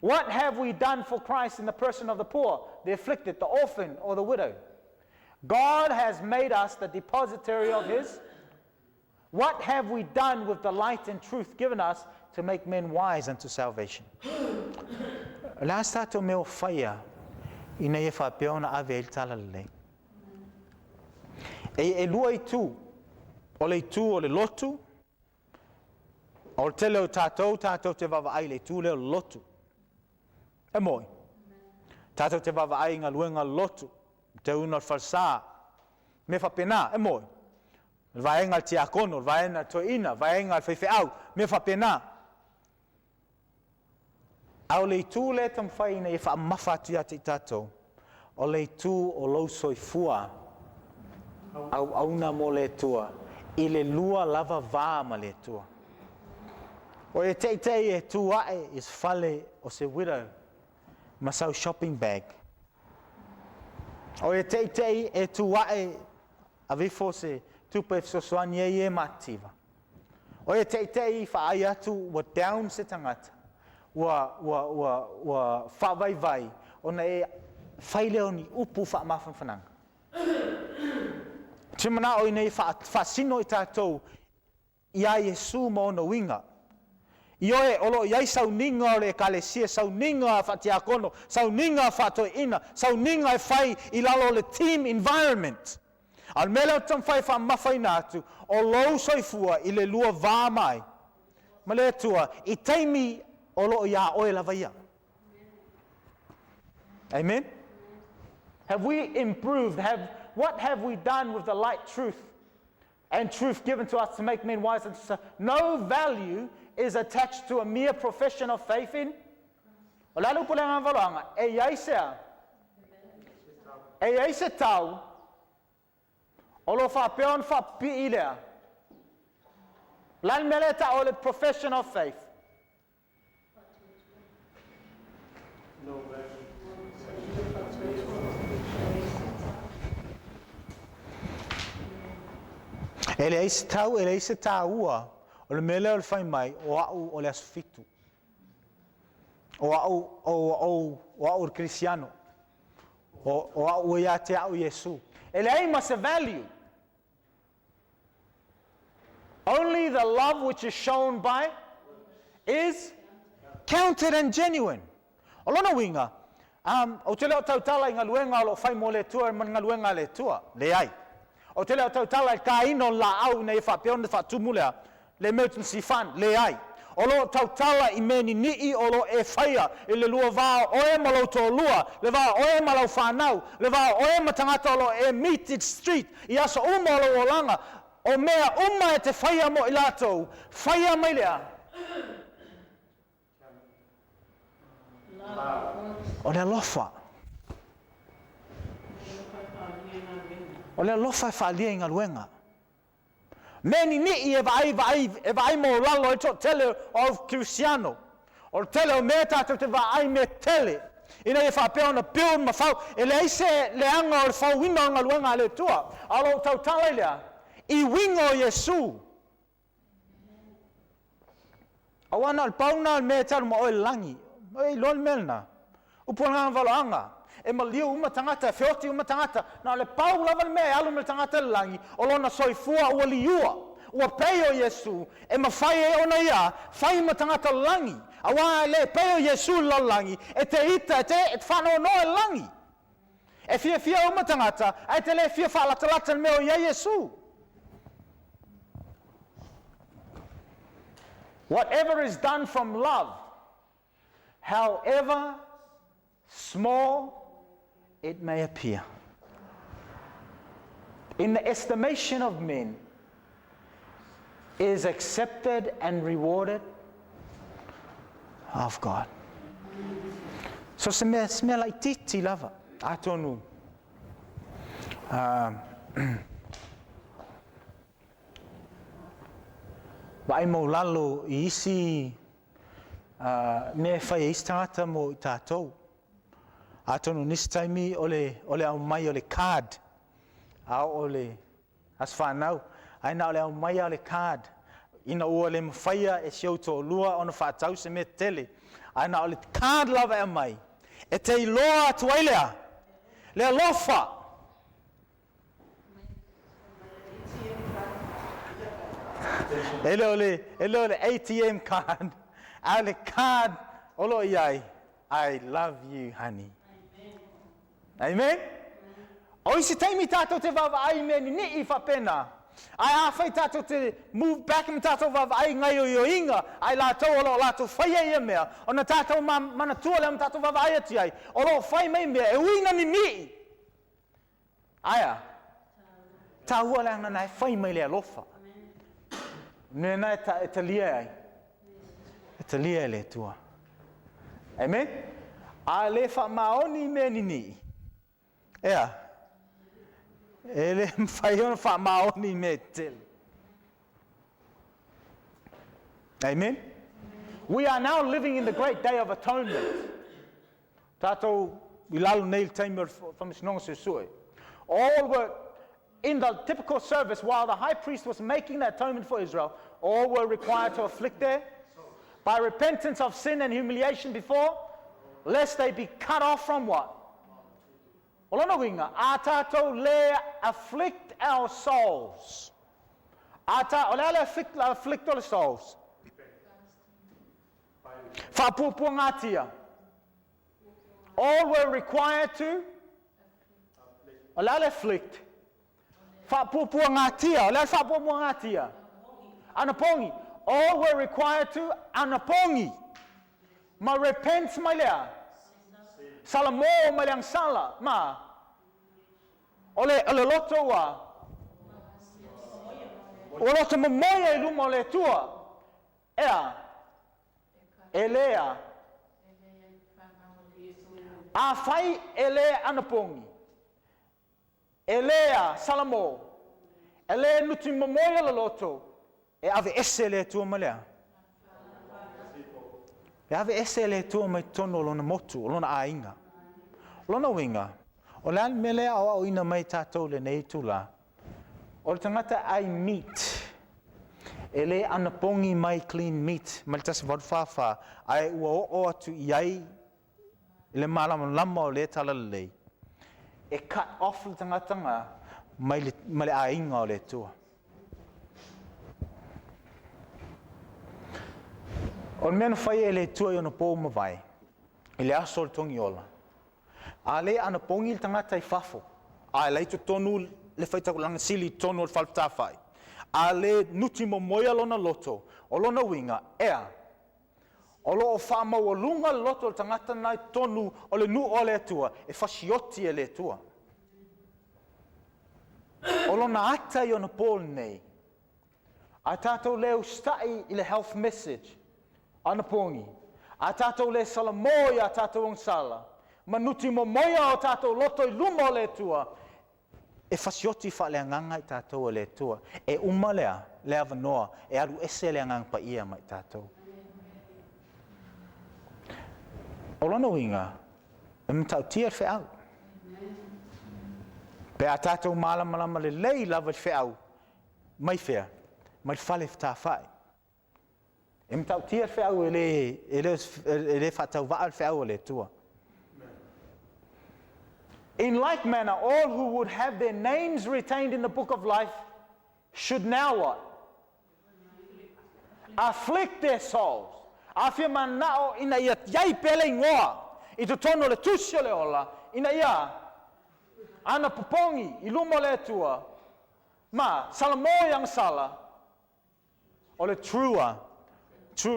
A: What have we done for Christ in the person of the poor, the afflicted, the orphan, or the widow? God has made us the depository of His. What have we done with the light and truth given us to make men wise unto salvation? Last tato meo whaia, ina e whapeona ave il tala lelei. E lua i tū, o le tū o le lotu, o le tele o tātou te wawa ai le tū leo lotu. E moi. Tātou te wawa ai ngā luenga lotu, te una falsā, me whapena, e moi. Vaenga al tiakono, vaenga toina, vaenga al whaiwheau, me whapena. Au le tū le tam whaina e wha mawhatu ia te tātou, o le tū o lau soifua, au auna mo le tua, i le lua lava vāma le tua. O e teitei e tū ae is fale o se widow, masau shopping bag. O e teitei e tū ae a vifo se tupe sosoani e mativa. O e teitei wha ai atu wa down se tangata, wa whawai vai, o na e whaileo ni upu wha mawhanwhananga. Timana o nei whasino i tātou i a Yesu mo na winga. I oe olo iai sauninga o le kalesia, sauninga a whatiakono, sauninga a whatoina, sauninga e whai i lalo le team environment. Al mele o tam whai whamawhai nātu, o lou soifua i le lua vāmai. Ma le tua, i taimi o lo ia oe lava ia. Amen? Have we improved? What have we done with the light truth and truth given to us to make men wise? No value is attached to a mere profession of faith in. O lalu pula ngā waloanga, e iai se tau, O lo whapeon whapi lea. Lan mele ta o le profession of faith.
B: No version.
A: Ele eis tau, ele eis ta ua. O le mele o le whai mai, o au o le asfitu. O au le Cristiano. O au ia te au Yesu. Ele ei must a value. Only the love which is shown by is counted and genuine. O lona winga, o te leo tautala i ngā luenga o lo whai mo le tua, man ngā luenga le tua, le ai. O te leo tautala i ka ino la au nei whapeon wha tumulea, le emergency fund, le ai. O lo tautala i meni nii o lo e whaia, i le lua vāo o e malo tō lua, le vāo o e malau whanau, le vāo o e matangata o lo e meeted street, i aso umolo o langa, o mea uma e te whaia mo i lātou, whaia mai lea. O le alofa. O le alofa e whaalia i ngā luenga. Meni ni e vai mo lalo e to tele o Cristiano. O tele o mea tātou te vai me tele. Ina e whapea na build ma whau. E le eise le anga o le whau wina ngā luenga le tua. Alo tau tala lea. I wingo Yesu. Awana al pauna al mea taru ma o e langi. Oi lol melna. Upona ngā e maliu uma tangata, feoti uma tangata, na le pau lava me alu me tangata langi, o lona soifua ua liua, ua peo Yesu, e mawhai e ona ia, whai uma tangata langi, awa le peo Yesu la langi, e te ita, e whano no e langi. E fia uma tangata, e te le fia whaalatalata meo ia Yesu. Whatever is done from love, however small it may appear, in the estimation of men, is accepted and rewarded of God. So smell like titi lava. I don't know. Vai mo lalo I isi me fai istata mo tatou. Atonu this time ole au mai ole card. A ole as far now. I na ole au mai ole card. Ina ole mfaya e show to lua ona fatau se me tele. I na ole card lava e mai. E te loa tuailea. Le lofa. Ele ole ATM card. Ale card olo iai. I love you, honey. Amen? O isi taimi tātou te wawai me ni I whapena. Ai awhai tātou te move back me tātou wawai ngai o inga. Ai lātou o lo lātou whaia ia mea. O na tātou mana tua lea me tātou wawai ati ai. O lo whai mai mea. E uina ni. Aia. Tā hua leanga nai whai mai lea lofa. Nē nai e ta lia ai. E ta lia le tua. Amen? A le wha maoni me ni. Ea. Ele mwhai ona wha maoni me tele. Amen? We are now living in the great day of atonement. Tātou I lalu neil taimur from Sinonga Susui. All were in the typical service while the high priest was making the atonement for Israel. All were required to afflict there by repentance of sin and humiliation before, lest they be cut off from what? Olona winga, a tātou le afflict our souls. Ole afflict our souls. Whapupua ngatia. All were required to ole afflict. Whapupua ngatia. Ole whapupua ngatia. Anapongi. All were required to anapongi. Ma repent mai lea. Salamo mai leang sala. Ma. Ole loto wa. O loto mamoia I luma le tua. Ea. Elea. A fai ele anapongi. Elea salamo. E le nuti momoia la loto. E ave ese le tua malea. E ave ese le tua mai tono lona motu, lona ainga. Lona winga. O le an mele au ina mai tātou le nei tula. O le tangata ai meat. E le anapongi mai clean meat. Ma le tasi wadwhawha. Ai ua o atu iai. Le malama lama o le tala lei. E cut off le tangatanga. Mai le ainga o le tua. O le mena whai e le tua i ona pō mawai. I le aso le Togiola. A le ana pongi le tangata i whafo. A le to tonu le whaitakulanga sili tonu o le whalptawhai. A le nuti mo moia lona loto. O lona winga, ea. O lo o whamau o lunga loto le tangata nai tonu o le nu o le atua. E whasioti e le atua. O lona ata i ona pōl nei. A tātou leo stai i le health message. Ana pongi. A tātou le salamoi a tātou ang sala. Manuti mo moia o tātou loto i luma o le tua. E whasioti wha le anganga i tātou o le tua. E umalea, le avanoa, e aru ese le anganga pa ia mai tātou. O lona winga, e mtau tia le wheau. Pe a tātou malama le lei lava le wheau. Mai whea, mai whale whta whai. E mtau tia le wheau e le whatau waa le wheau o le tua. In like manner, all who would have their names retained in the book of life should now what? Afflict their souls. Afia manao ina ia yai pele ngoa. I to tono le tusio le ola. Ina ia. Ana popongi. Ilumo le tua. Ma. Salamo yang sala. O le true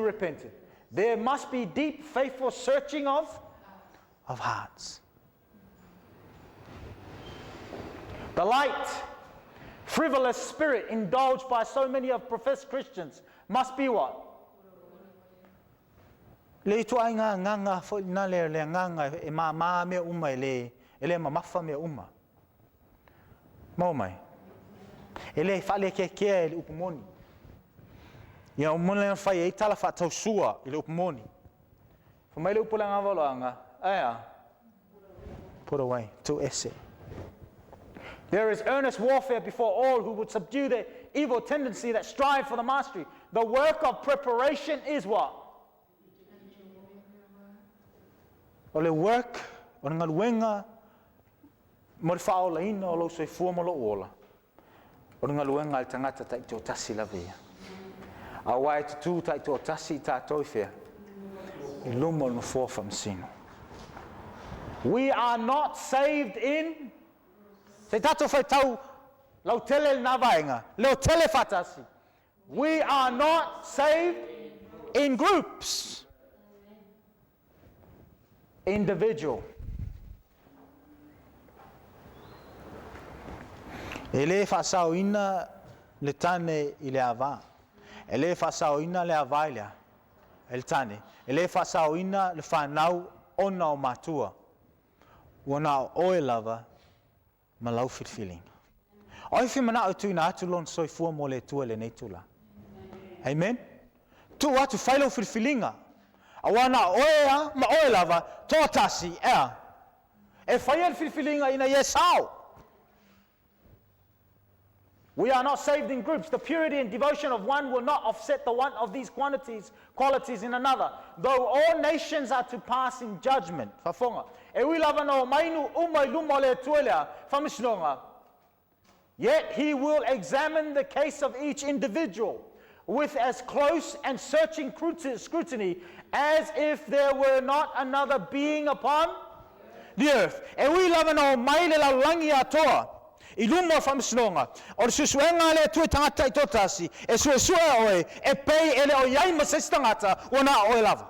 A: repentance. There must be deep, faithful searching of hearts. The light, frivolous spirit indulged by so many of professed Christians must be what? Le tua nganga fo na le nganga e ma me uma ele mamafa me uma. Mo mai. Ele fale ke ele upumoni. Ia umone fai e tala fa tau sua ele upumoni. Fo mai le upulanga volanga. Aya. Put away to esse. There is earnest warfare before all who would subdue the evil tendency that strive for the mastery. The work of preparation is what? O le work, o ngā luenga, mo le whao la ina o lo soi fua mo lo ola. O ngā luenga le tangata tai tō tasi la vea. A wai tu tai tō tasi tā toi whea. I lumo no fua whamsino. We are not saved in... Se tato fai tau lau tele na vaenga, leo tele fatasi. We are not saved in groups. Individual. Ele fasao ina le tane i le ava. Ele fasao ina le availea. El tane. Ele fasao ina le whanau ona o matua. Wana o oe lava. Malau feeling. Oi fi mana tu na tu lon soi fu mo le tu le nei tula. Amen. Tu atu failo feelinga. Awana oea ma oe lava totasi ea. E fail feelinga ina yesau. We are not saved in groups. The purity and devotion of one will not offset the one of these qualities in another. Though all nations are to pass in judgment. Fafonga. E ui lava no mainu umai lumo le tuelea. Famisnonga. Yet he will examine the case of each individual with as close and searching scrutiny as if there were not another being upon the earth. E ui lava no maile la langi atoa. I lumo whamsinonga. O le susuenga le tui tangata I totasi. E suesua oe. E pei ele o iai mases tangata. Wana oe lava.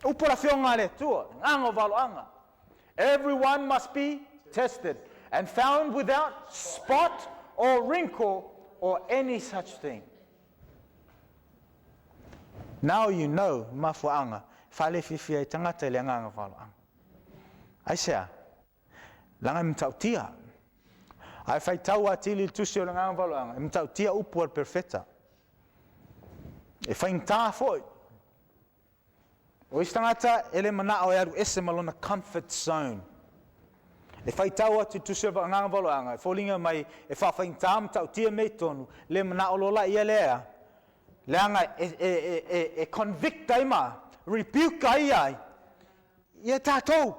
A: Upura fionga le tua. Nganga valo anga. Everyone must be tested and found without spot or wrinkle or any such thing. Now you know mafuanga. Fale fifi e tangata le nganga valo anga. Aisea. Langa mtautia. Ai whai tau atili tusi o ngā waloanga. E mtau tia upu al perfeta. E whai ngā foi. O istangata ele mana o yaru ese malona comfort zone. E whai tau atu tusi o ngā waloanga. E wholinga mai e whai ngā mtau tia mei tonu. Le mana o lola ia lea. Leanga e convict ima. Rebuke ai. Ia tātou.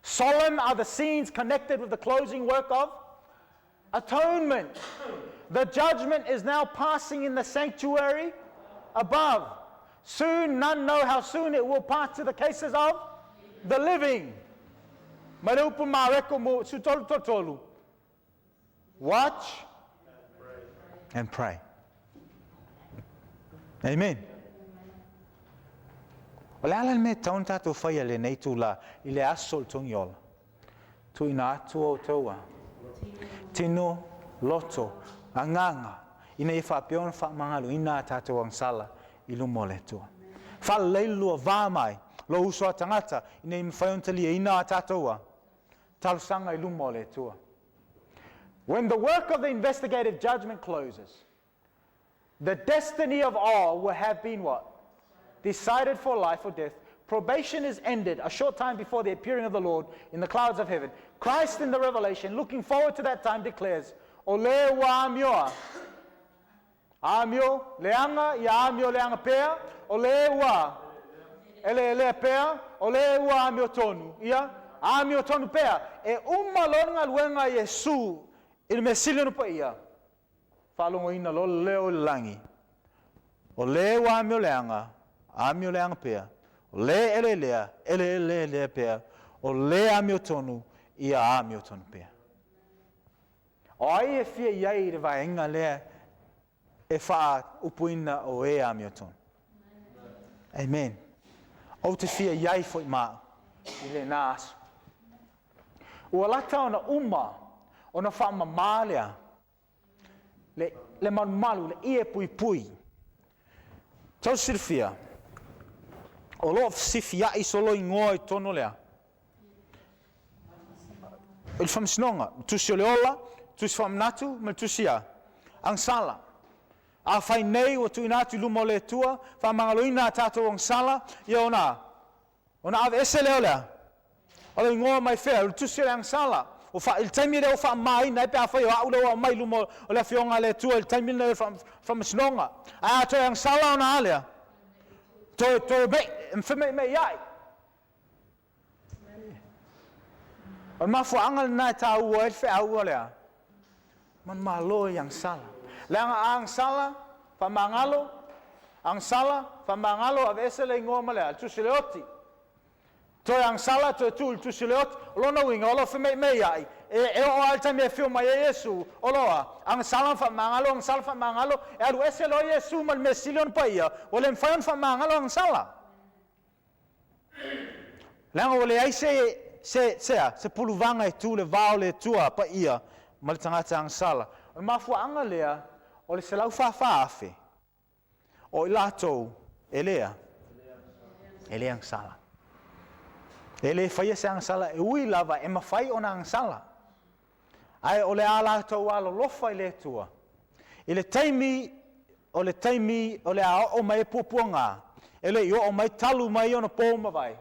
A: Solemn are the scenes connected with the closing work of atonement. The judgment is now passing in the sanctuary above. Soon, none know how soon it will pass to the cases of the living. Mareupu mareko mo sutolu totolu. Watch and pray. Amen. O le ala me taun tātou whaia le nei tūla I le asol Togiola. Tui nā atu o taua. Tino, loto, anganga. Ina I whapeona whamangalu, ina tātou ang sala I lumo le tua. Whala leilua vāmai, lo uso a tangata, ina I mwhaiontalia, ina tātoua. Talusanga I lumo le tua. When the work of the investigative judgment closes, the destiny of all will have been what? Decided for life or death. Probation is ended a short time before the appearing of the Lord in the clouds of heaven. Christ in the Revelation, looking forward to that time, declares, O le wa amioa. Amio, leanga, ia amio leanga pea, o le wa. Ele pea, o le wa amio tonu. Ia, amio tonu pea. E longa luenga Yesu, il mesilio pa ia. Falongo ina lo leo langi. O le wa amio leanga. Amio leanga pea, o le ele pea, o le amio tonu, ia amio tonu pea. O ai e fia iai re vaenga lea, e wha upuina o e amio tonu. Amen. O te fia iai foi maa, I le nā asu. Ua lata ona ona wha mamalea, le malu, le ie pui. Tau sirfia. O lo sifia I solo ingoa I tono lea. Il whamsinonga, tusi o leola, tusi whamnatu, me tusi a. Ang sala. A whai nei o tui natu lumo le tua, whamangaloina tātou ang sala, ia ona. Ona ave ese leo lea. O le ingoa mai whea, tusi o le ang sala. O wha il taimi reo wha mai, nai pia whai o au leo mai lumo o le whionga le tua, il taimi reo whamsinonga. A toi ang sala ona alea. Toi me me iai. O mafu angal na ta ua fe ua lea. Man malo yang sala. Leanga ang sala fa mangalo. Ang sala fa mangalo avese le ngoma lea tu sileoti. Toi ang sala toi tu sileoti. Lona winga olo fe me iai. E o alta me fio mai Yesu. Oloa ang sala fa mangalo, e alu ese lo Yesu mal mesilion paia. Ole mfayon fa mangalo ang sala. Langa ole ai se puluvanga e tu le vao le tua pa ia mal tangata ang sala. O mafu anga lea ole se lau fa afe. O ilato elea ang sala. Ele faia se ang sala e ui lava e mafai ona ang sala. Ai ole ala tau alo lofa I le tua. I le taimi ole a o mai pupuanga. Ele I o mai talu mai ona pō mawai.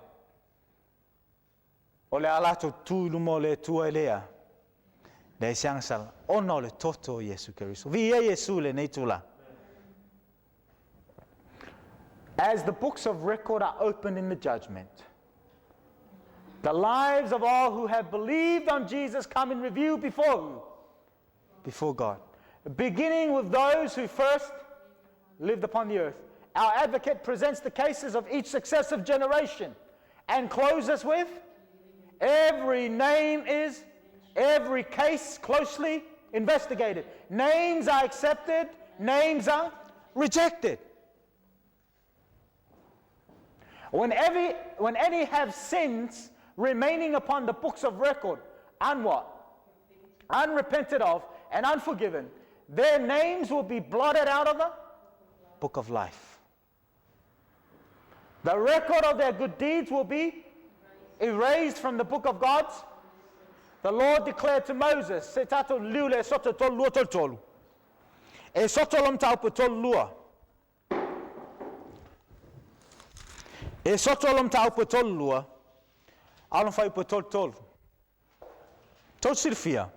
A: Ole ala tau tu lumo le tua elea. Le siang sala. Ona ole toto Yesu Keriso. Vi e Yesu le nei tula. As the books of record are opened in the judgment, the lives of all who have believed on Jesus come in review before who? Before God. Beginning with those who first lived upon the earth. Our advocate presents the cases of each successive generation and closes with every case closely investigated. Names are accepted, names are rejected. When any have sins remaining upon the books of record, and what? Unrepented of and unforgiven, their names will be blotted out of the book of life. The record of their good deeds will be erased from the book of God's The Lord declared to Moses, se tato liu le soto tolu lua tolu. E soto lom taupu tolu lua. E soto lom taupu tolu lua. Alon fai pu tolu tolu. Tolu sirfia.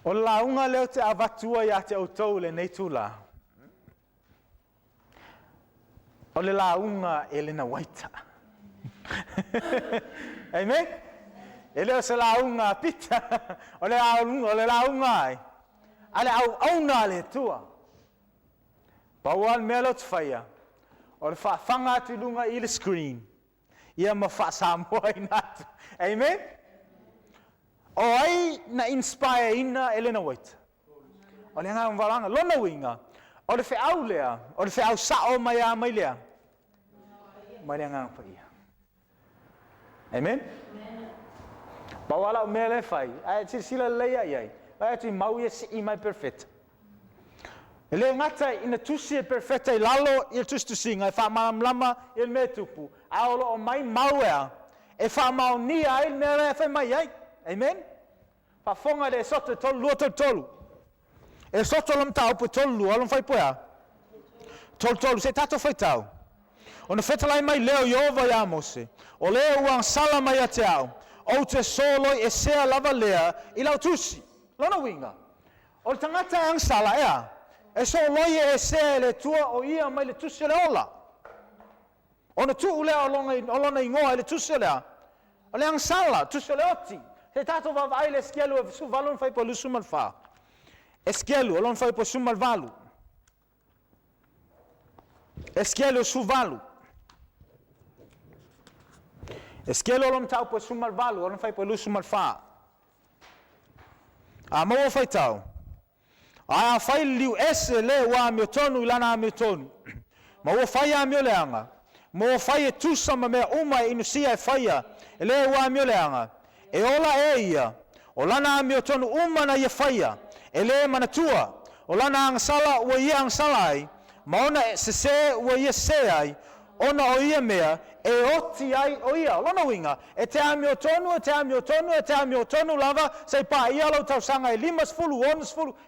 A: O la unga leo te avatua ia te autou le nei tula. O le la unga e le na waita. Amen? E leo se la unga pita. O le la unga ai. Ale au auna le tua. Pauan melo te whaia. O le whanga atu lunga i le screen. Ia ma wha Samoa i natu. Amen? O ai na inspire ina Elena White. O le ngā mwaranga, lona winga. O le whiau lea, o le whiau sao mai a mai lea. Mai lea ngā whaia. Amen? Bawala o mea le whai. Ai sila leia iai. Ai atu i mau ia si i mai perfect. E le ngata ina tusi e perfecta i lalo i tusi tusinga. E wha maamlama i le mea tupu. Aolo o mai mau ea. E wha mau ni ai mea le whai mai ai. Amen? Pa fonga de soto tolu lua tolu. E soto lam tau po tolu lua lom fai poea. Tolu se tato fai tau. Ona fetalai mai leo Yehova ia Mose. O leo uang sala mai a te au. O te solo e sea lava lea i lau tusi. Lona winga. O le tangata e ang sala ea. E so loi e sea le tua o ia mai le tusi le ola. Ona tu ulea olona ingoa le tusi lea. O le ang sala, tusi le oti. Se tato va vai le skielu e su valon fai po lusu mal fa. E skielu olon fai po su mal valu. E skielu su valu. E skielu olon tau po su mal valu, olon fai po lusu mal fa. A mo fai tau. A fai liu ese le wa mi tonu lana mi tonu. Mo fai a mi leanga. Mo fai e tusa ma me uma inusia e fai e le wa mi leanga. E ola e ia, o lana mi o tonu umana ia whaia, e le manatua, o lana ang sala ua ia ang salai, ma ona se ua ia se ai, ona o ia mea, e oti ai o ia, lona winga, e te ami o tonu, e te ami o tonu, e te ami o tonu lava, sei pa ia lau tau sanga e 5 6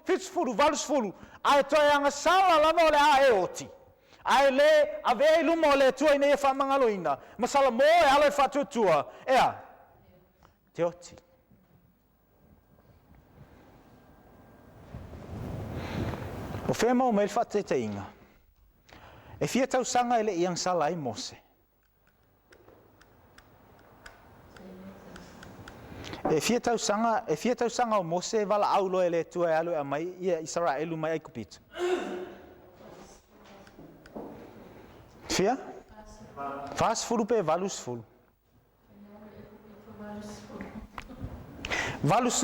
A: 7 8 ai toi anga sala lava o le a e oti. Ai le, ave e luma o le tua ina ia whamangaloina, ma sala mo e ala e whatutua, ea, te oti. O whea mau meil whate te inga. E fia tau sanga ele iang sala i Mose. E fia tau sanga o Mose wala aulo ele tua e alu a mai ia Israelu mai aikupito. Fia? Fas fulu pe valus fulu. Valus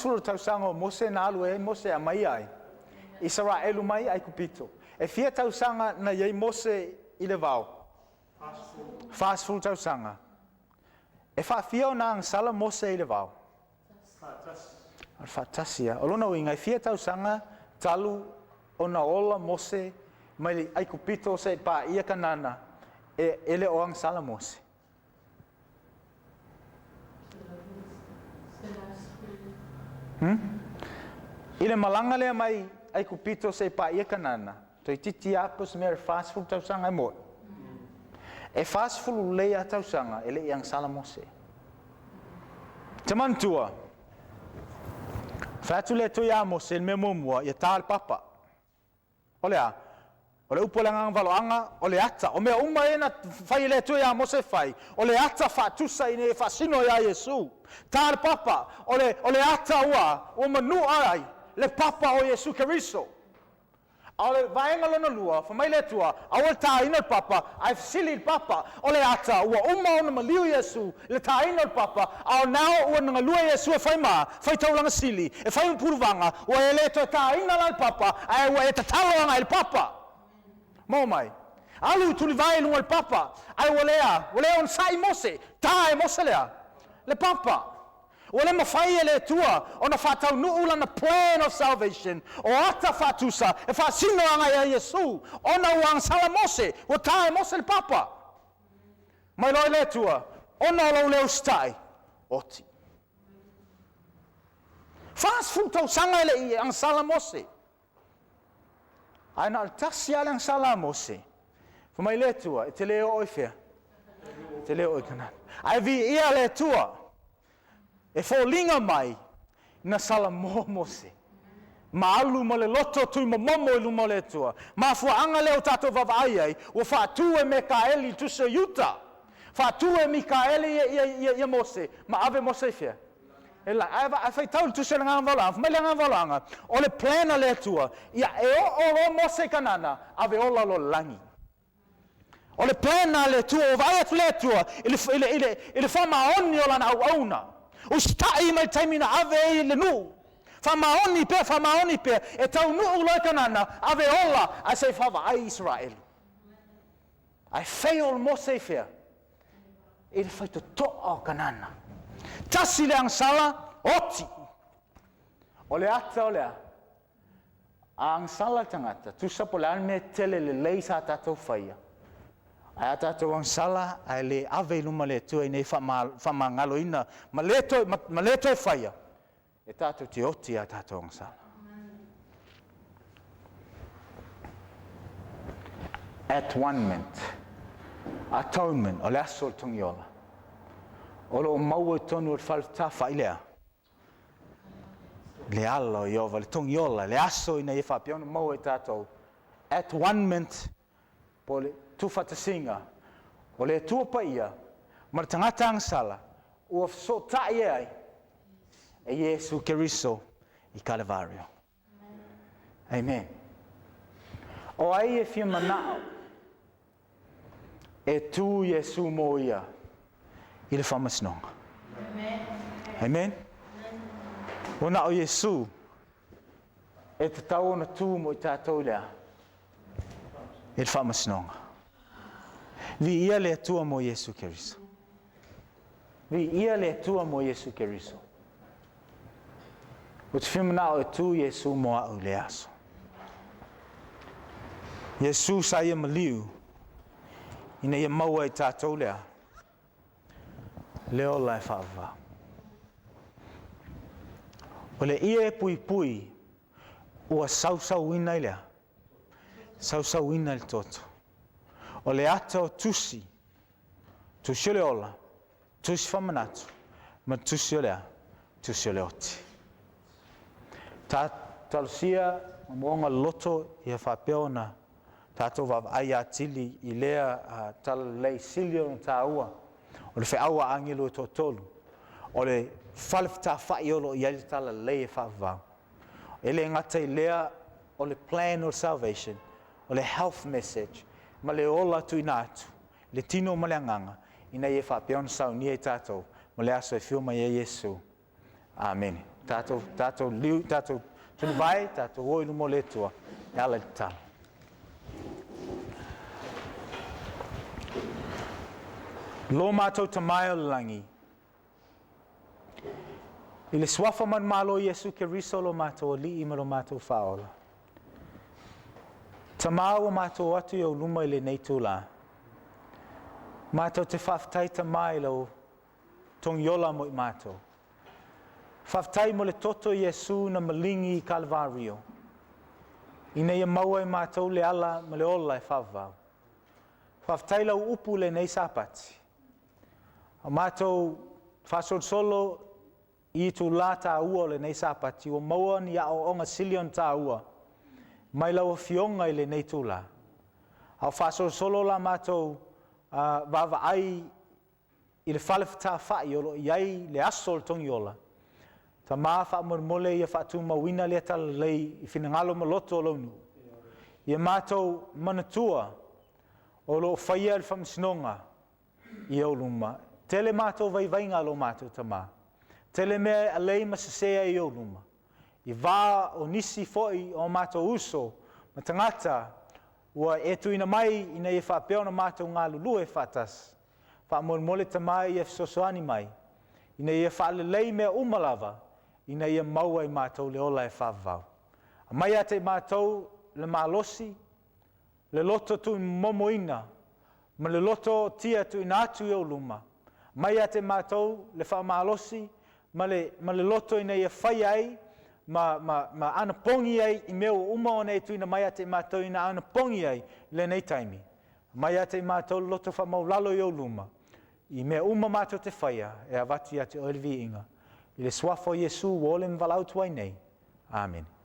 A: fulu tau sanga o Mose na alu e Mose a mai ai. Israelu mai ai kupito. E fia tau sanga na iei Mose i le vau. Fas fulu tau sanga. E fa fia o na ang sala Mose i le vau. Fatasia. O lona winga e fia tau sanga talu o na ola Mose mai ai kupito se pa ia kanana. E ele o ang sala Mose. Ile malanga lea mai ai kupito se pa ia kanana. Toi titi apos mer fast food tau sanga mo. E fast food lea tau sanga ele yang sala Mose. Tamantua. Fatu le to ya Mose me momua ia tal papa. Olea. Ole upolanga valoanga ole ata o me uma ena fai le to ya Mose fai. Ole ata fatusa ine fasino ya Yesu. Tal papa ole ata ua o manu ai le papa o Yesu Keriso. Ole vaenga lona lua fa mai le tua awal ta ina papa ai sili il papa ole ata ua uma ona maliu Yesu le ta ina il papa au now o nga lua Yesu fai ma fai taulanga sili e fai un purvanga o ele to ta ina la il papa ai ua eta talanga il papa. Mo mai. Alu tu li vai lunga il papa ai olea on sai Mose ta e Mose lea le papa. Ole ma fai ele tua ona fatau nu ula na plan of salvation o ata fatusa e fa sino anga ya Yesu ona wang sala Mose o tai Mose le papa mai lo ele tua ona lo le ustai oti. Fast food tau sanga ele ang sala Mose. Aina altasi ala ang sala Mose. Fumai le tua, te leo oifea. Te leo oikanan. Ai vi ia le tua. E fōlinga mai na sala Mose. Maalu mo le loto tui momo i lumo le tua. Ma fuanga leo tato vavai ai, o whaatue me Kaeli tu se yuta. Whaatue mi Kaeli ia Mose. Ma ave Mose fia. E la, ai fai tau tu se ngā walanga, fumele ngā walanga. O le plana le tua, ia e o Mose kanana, ave ola lo langi. O le plana le tua, o vai atu le tua, ile whamaoni o lana au auna. O stai mai taimina ave e le nu. Whamaoni pe, e tau nuu loi kanana, ave ola, a se whawa ai Israel. Ai wheo Mose fea, e le whai to toa kanana. Tasi le ang sala, oti. O le ata o lea, ang sala tangata, tu sapo le alme tele le lei sa tatou whaia. Ai a tatou ang sala, ai le ave luma le tua i nei whamangalo ina, ma le toi whaia. E tatou te oti a tatou ang sala. Atonement, o le aso o Togiola. O lo maua tonu o whalta whailea. Le ala o Iova, le Togiola, le aso ina i whapiona maua i tātou. Atonement, po le tūwhatasinga, o le tuapa ia, ma le tangata ang sala, ua so tae ai, e Yesu Keriso i Calvario. Amen. O ai e fia manao, e tu Yesu mo ia, i le whamasnonga. Amen. O na o Yesu, e te tau na tū mo i tātou lea, i le whamasnonga. Vi ia le tua mo Yesu Keriso. Vi ia le tua mo Yesu Keriso. O te whimana o tu Yesu mo au le aso. Yesu sa ia maliu, ina ia maua i tātou lea, leo lai whaava. O le ia e pui, ua sausau ina i lea, sausau ina i toto. O le ata o tusi o le ola, tusi whamanatu, ma tusi o lea, tusi o le oti. Tā talusia, mamonga loto i a whapeo na tātou wawa ai a tili i lea talalei silio na tā ua. O le wheaua angelo i tōtolu. O le whalewhita whaiolo i ali talalei e whawau. E le ngata i lea o le plan of salvation, o le health message, ma le ola tu inatu, le tino ma le anganga, ina i e whapeo na sau ni e tātou, ma le aso e whio mai e Yesu. Amen. Tātou liu, tātou tunu vai, tātou oilu mo le tua, e ala le tala. Lo mātou tamai o langi. I le swafa man malo Yesu Keriso lo mātou o li ima lo mātou whaola. Tamau o mātou atu i au luma i le neitu la. Mātou te whaftai tamai lo Togiola mo i mātou. Whaftai mo le toto Yesu na malingi i Calvario. Ina ia maua i mātou le ala ma le ola e whavau. Whaftai lau upu le nei sapati. A mātou whasol solo i tu la tā ua le nei sapati. O maua ni a o onga silion tā ua. Mai lau a fionga i le nei tu la. A whasol solo la mātou vava ai i le whalewhita whai olo iai le asol Togiola. Ta maa wha mole ia whatu mawina lea tala lei i whinangalo maloto o launu. Ia mātou manatua o lo whaia le whamsinonga i au luma. Tele mātou vaivainga lo mātou ta maa. Tele mea a lei masasea i au luma. I vā o nisi foi o mātou uso ma tangata ua e tuina mai ina i whapeo na mātou ngā lulu e whatas. Wha mole ta mai i e sosoani mai. Ina i e whaalelei mea umalava. Ina ia maua i mātou le ola e whavau. A mai a te mātou le mālosi, le loto tu momoina, ma le loto tia tu ina atu i au luma, mai a te mātou le whaamalosi, ma le loto ina ia whai ai, ma ana pongi ai I mea uma o nei tuina mai a te mātou ina ana pongi ai le nei taimi. Mai a te mātou loto whamaulalo I o luma. I mea uma mātou te whaia e avati a te oirvi inga. I le swafo Iesu o le mwalautu ai nei. Amen.